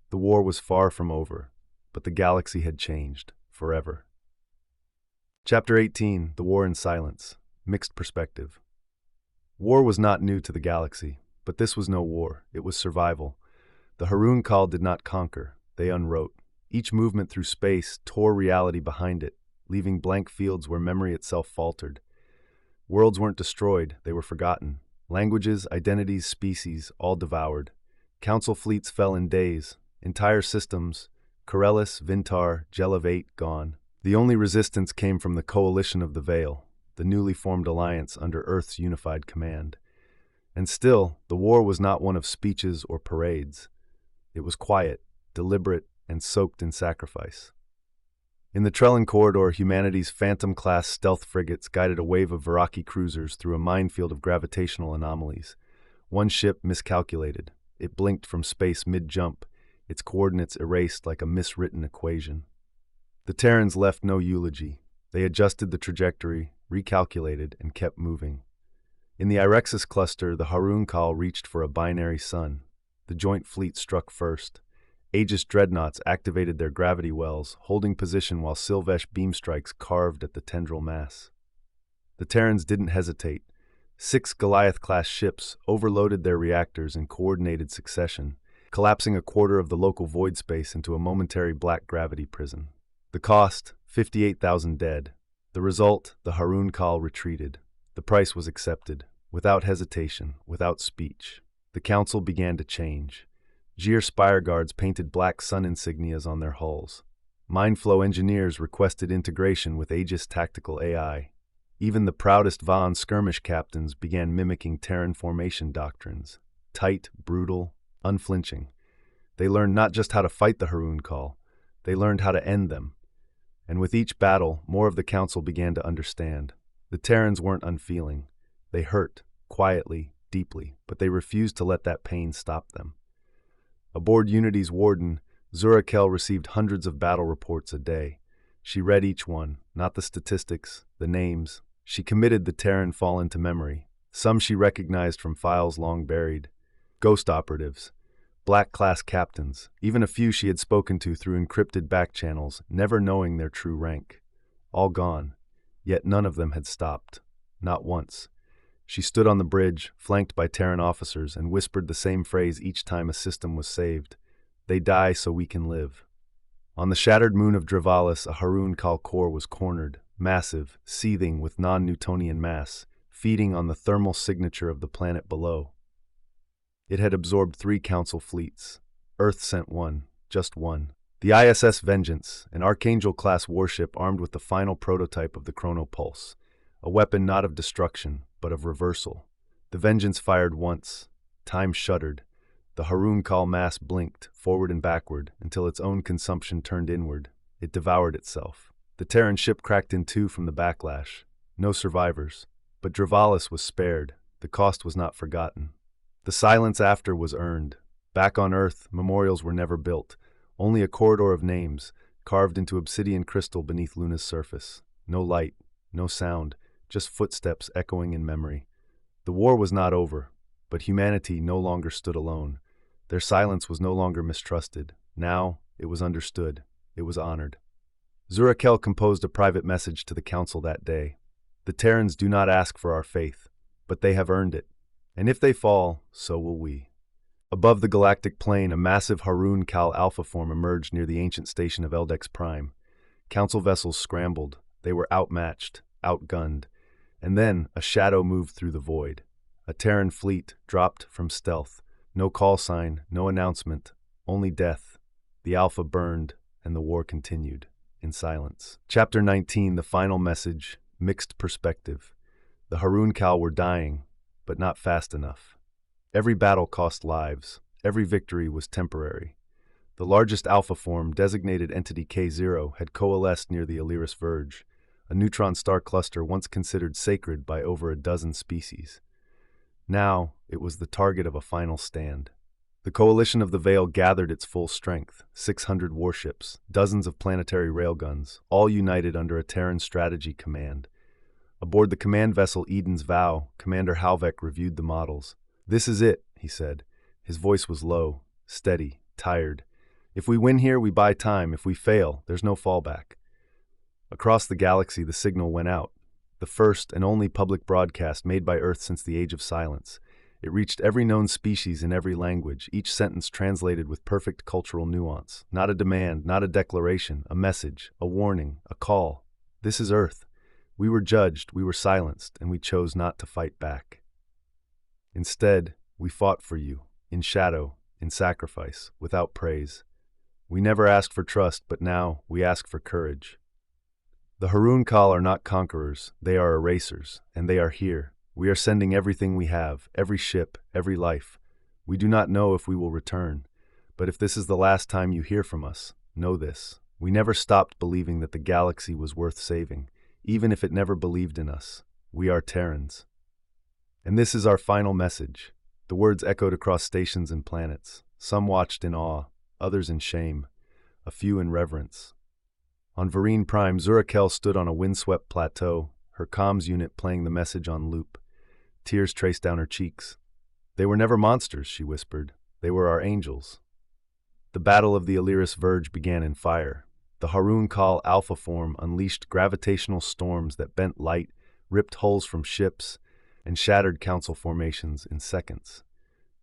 The war was far from over, but the galaxy had changed, forever. Chapter 18, The War in Silence. Mixed Perspective. War was not new to the galaxy, but this was no war. It was survival. The Harun Call did not conquer. They unwrote. Each movement through space tore reality behind it, leaving blank fields where memory itself faltered. Worlds weren't destroyed, they were forgotten. Languages, identities, species, all devoured. Council fleets fell in days. Entire systems, Corellis, Vintar, Gelevate, gone. The only resistance came from the coalition of the Veil, the newly formed alliance under Earth's unified command. And still, the war was not one of speeches or parades. It was quiet, deliberate, and soaked in sacrifice. In the Trellin Corridor, humanity's Phantom-class stealth frigates guided a wave of Viraki cruisers through a minefield of gravitational anomalies. One ship miscalculated. It blinked from space mid-jump, its coordinates erased like a miswritten equation. The Terrans left no eulogy. They adjusted the trajectory, recalculated, and kept moving. In the Irexus cluster, the Harun Kal reached for a binary sun. The joint fleet struck first. Aegis dreadnoughts activated their gravity wells, holding position while Sylvesh beam strikes carved at the tendril mass. The Terrans didn't hesitate. 6 Goliath-class ships overloaded their reactors in coordinated succession, collapsing a quarter of the local void space into a momentary black gravity prison. The cost, 58,000 dead. The result, the Harun Kal retreated. The price was accepted, without hesitation, without speech. The council began to change. Gyr spire guards painted black sun insignias on their hulls. Mindflow engineers requested integration with Aegis tactical AI. Even the proudest Va'an skirmish captains began mimicking Terran formation doctrines. Tight, brutal, unflinching. They learned not just how to fight the Harun Kal, they learned how to end them. And with each battle, more of the council began to understand. The Terrans weren't unfeeling. They hurt, quietly, deeply, but they refused to let that pain stop them. Aboard Unity's Warden, Zurakel received hundreds of battle reports a day. She read each one, not the statistics, the names. She committed the Terran fallen to memory. Some she recognized from files long buried. Ghost operatives, black-class captains, even a few she had spoken to through encrypted back channels, never knowing their true rank. All gone, yet none of them had stopped. Not once. She stood on the bridge, flanked by Terran officers, and whispered the same phrase each time a system was saved. They die so we can live. On the shattered moon of Drivalis, a Harun Kal core was cornered, massive, seething with non-Newtonian mass, feeding on the thermal signature of the planet below. It had absorbed 3 council fleets. Earth sent one, just one. The ISS Vengeance, an Archangel-class warship armed with the final prototype of the Chronopulse, a weapon not of destruction, but of reversal. The Vengeance fired once. Time shuddered. The Harun Kal mass blinked, forward and backward, until its own consumption turned inward. It devoured itself. The Terran ship cracked in 2 from the backlash. No survivors. But Drivalis was spared. The cost was not forgotten. The silence after was earned. Back on Earth, memorials were never built. Only a corridor of names, carved into obsidian crystal beneath Luna's surface. No light, no sound, just footsteps echoing in memory. The war was not over, but humanity no longer stood alone. Their silence was no longer mistrusted. Now, it was understood. It was honored. Zurakel composed a private message to the council that day. The Terrans do not ask for our faith, but they have earned it. And if they fall, so will we. Above the galactic plane, a massive Harun Kal alpha form emerged near the ancient station of Eldex Prime. Council vessels scrambled. They were outmatched, outgunned. And then a shadow moved through the void. A Terran fleet dropped from stealth. No call sign, no announcement, only death. The Alpha burned, and the war continued, in silence. Chapter 19, the final message, mixed perspective. The Harun Kal were dying, but not fast enough. Every battle cost lives. Every victory was temporary. The largest Alpha form, designated Entity K0, had coalesced near the Illyris Verge, a neutron star cluster once considered sacred by over a dozen species. Now, it was the target of a final stand. The coalition of the Veil gathered its full strength, 600 warships, dozens of planetary railguns, all united under a Terran strategy command. Aboard the command vessel Eden's Vow, Commander Halvek reviewed the models. "This is it," he said. His voice was low, steady, tired. "If we win here, we buy time. If we fail, there's no fallback." Across the galaxy, the signal went out. The first and only public broadcast made by Earth since the Age of Silence. It reached every known species in every language, each sentence translated with perfect cultural nuance. Not a demand, not a declaration, a message, a warning, a call. This is Earth. We were judged, we were silenced, and we chose not to fight back. Instead, we fought for you, in shadow, in sacrifice, without praise. We never asked for trust, but now we ask for courage. The Harun Kal are not conquerors, they are erasers, and they are here, We are sending everything we have, every ship, every life. We do not know if we will return, but if this is the last time you hear from us, know this. We never stopped believing that the galaxy was worth saving, even if it never believed in us. We are Terrans. And this is our final message. The words echoed across stations and planets. Some watched in awe, others in shame, a few in reverence. On Vereen Prime, Zurakel stood on a windswept plateau, her comms unit playing the message on loop. Tears traced down her cheeks. They were never monsters, she whispered. They were our angels. The Battle of the Illyris Verge began in fire. The Harun Kal Alpha form unleashed gravitational storms that bent light, ripped holes from ships, and shattered council formations in seconds.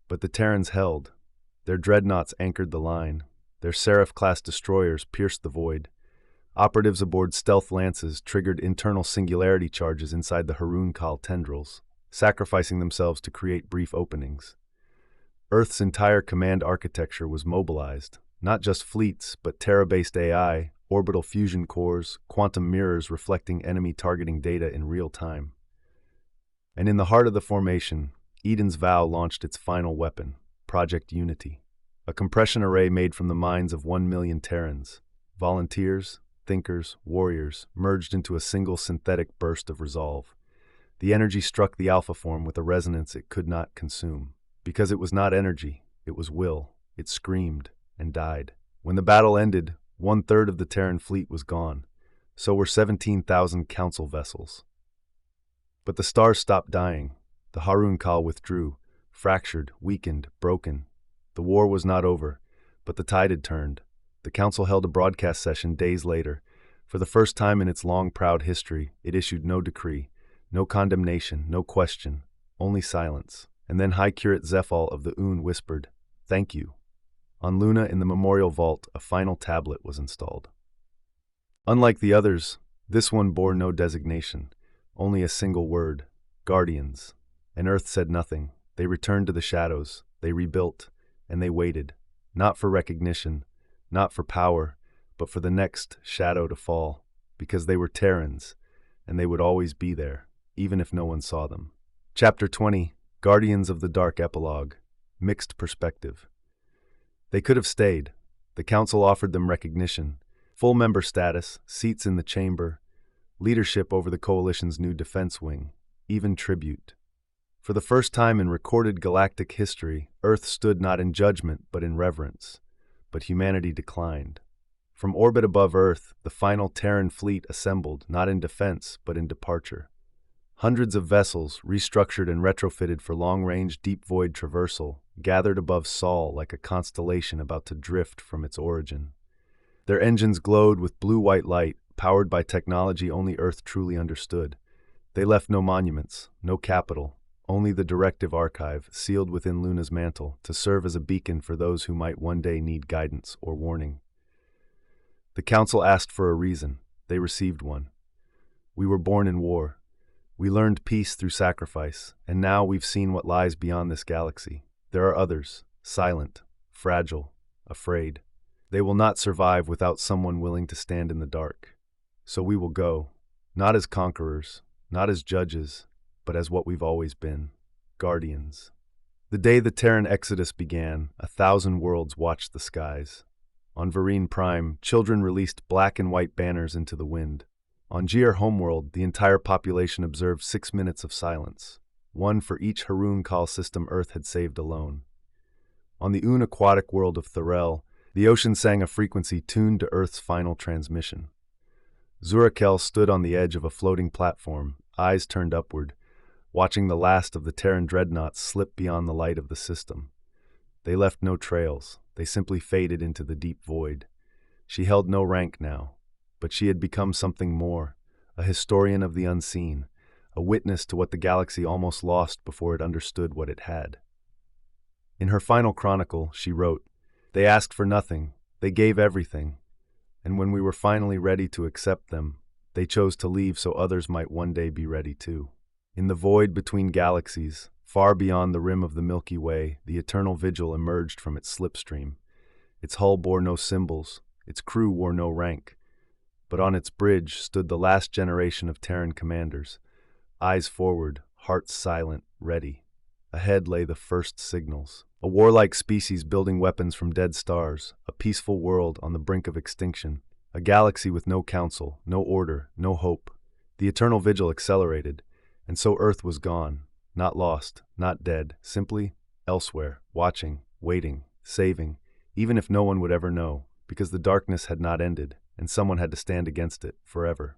But the Terrans held. Their dreadnoughts anchored the line. Their Seraph-class destroyers pierced the void. Operatives aboard stealth lances triggered internal singularity charges inside the Harun Kal tendrils, sacrificing themselves to create brief openings. Earth's entire command architecture was mobilized, not just fleets, but Terra-based AI, orbital fusion cores, quantum mirrors reflecting enemy targeting data in real time. And in the heart of the formation, Eden's Vow launched its final weapon, Project Unity, a compression array made from the minds of 1 million Terrans, volunteers, thinkers, warriors, merged into a single synthetic burst of resolve. The energy struck the Alpha form with a resonance it could not consume. Because it was not energy, it was will. It screamed and died. When the battle ended, 1/3 of the Terran fleet was gone. So were 17,000 council vessels. But the stars stopped dying. The Harun Kal withdrew, fractured, weakened, broken. The war was not over, but the tide had turned. The council held a broadcast session days later. For the first time in its long, proud history, it issued no decree, no condemnation, no question, only silence. And then High Curate Zephal of the Un whispered, "Thank you." On Luna in the memorial vault, a final tablet was installed. Unlike the others, this one bore no designation, only a single word, Guardians. And Earth said nothing. They returned to the shadows, they rebuilt, and they waited, not for recognition, not for power, but for the next shadow to fall, because they were Terrans, and they would always be there, even if no one saw them. Chapter 20, Guardians of the Dark Epilogue, Mixed Perspective. They could have stayed. The council offered them recognition, full member status, seats in the chamber, leadership over the coalition's new defense wing, even tribute. For the first time in recorded galactic history, Earth stood not in judgment but in reverence. But humanity declined. From orbit above Earth, the final Terran fleet assembled, not in defense, but in departure. Hundreds of vessels, restructured and retrofitted for long-range deep void traversal, gathered above Sol like a constellation about to drift from its origin. Their engines glowed with blue-white light, powered by technology only Earth truly understood. They left no monuments, no capital, only the directive archive, sealed within Luna's mantle, to serve as a beacon for those who might one day need guidance or warning. The council asked for a reason. They received one. We were born in war. We learned peace through sacrifice, and now we've seen what lies beyond this galaxy. There are others, silent, fragile, afraid. They will not survive without someone willing to stand in the dark. So we will go, not as conquerors, not as judges, but as what we've always been, guardians. The day the Terran exodus began, 1,000 worlds watched the skies. On Vereen Prime, children released black and white banners into the wind. On Gier Homeworld, the entire population observed 6 minutes of silence, one for each Harun Kal system Earth had saved alone. On the Un aquatic world of Thorel, the ocean sang a frequency tuned to Earth's final transmission. Zurakel stood on the edge of a floating platform, eyes turned upward, watching the last of the Terran dreadnoughts slip beyond the light of the system. They left no trails, they simply faded into the deep void. She held no rank now, but she had become something more, a historian of the unseen, a witness to what the galaxy almost lost before it understood what it had. In her final chronicle, she wrote, "They asked for nothing, they gave everything, and when we were finally ready to accept them, they chose to leave so others might one day be ready too." In the void between galaxies, far beyond the rim of the Milky Way, the eternal vigil emerged from its slipstream. Its hull bore no symbols, its crew wore no rank, but on its bridge stood the last generation of Terran commanders, eyes forward, hearts silent, ready. Ahead lay the first signals. A warlike species building weapons from dead stars, a peaceful world on the brink of extinction, a galaxy with no council, no order, no hope. The eternal vigil accelerated, and so Earth was gone, not lost, not dead, simply elsewhere, watching, waiting, saving, even if no one would ever know, because the darkness had not ended, and someone had to stand against it forever.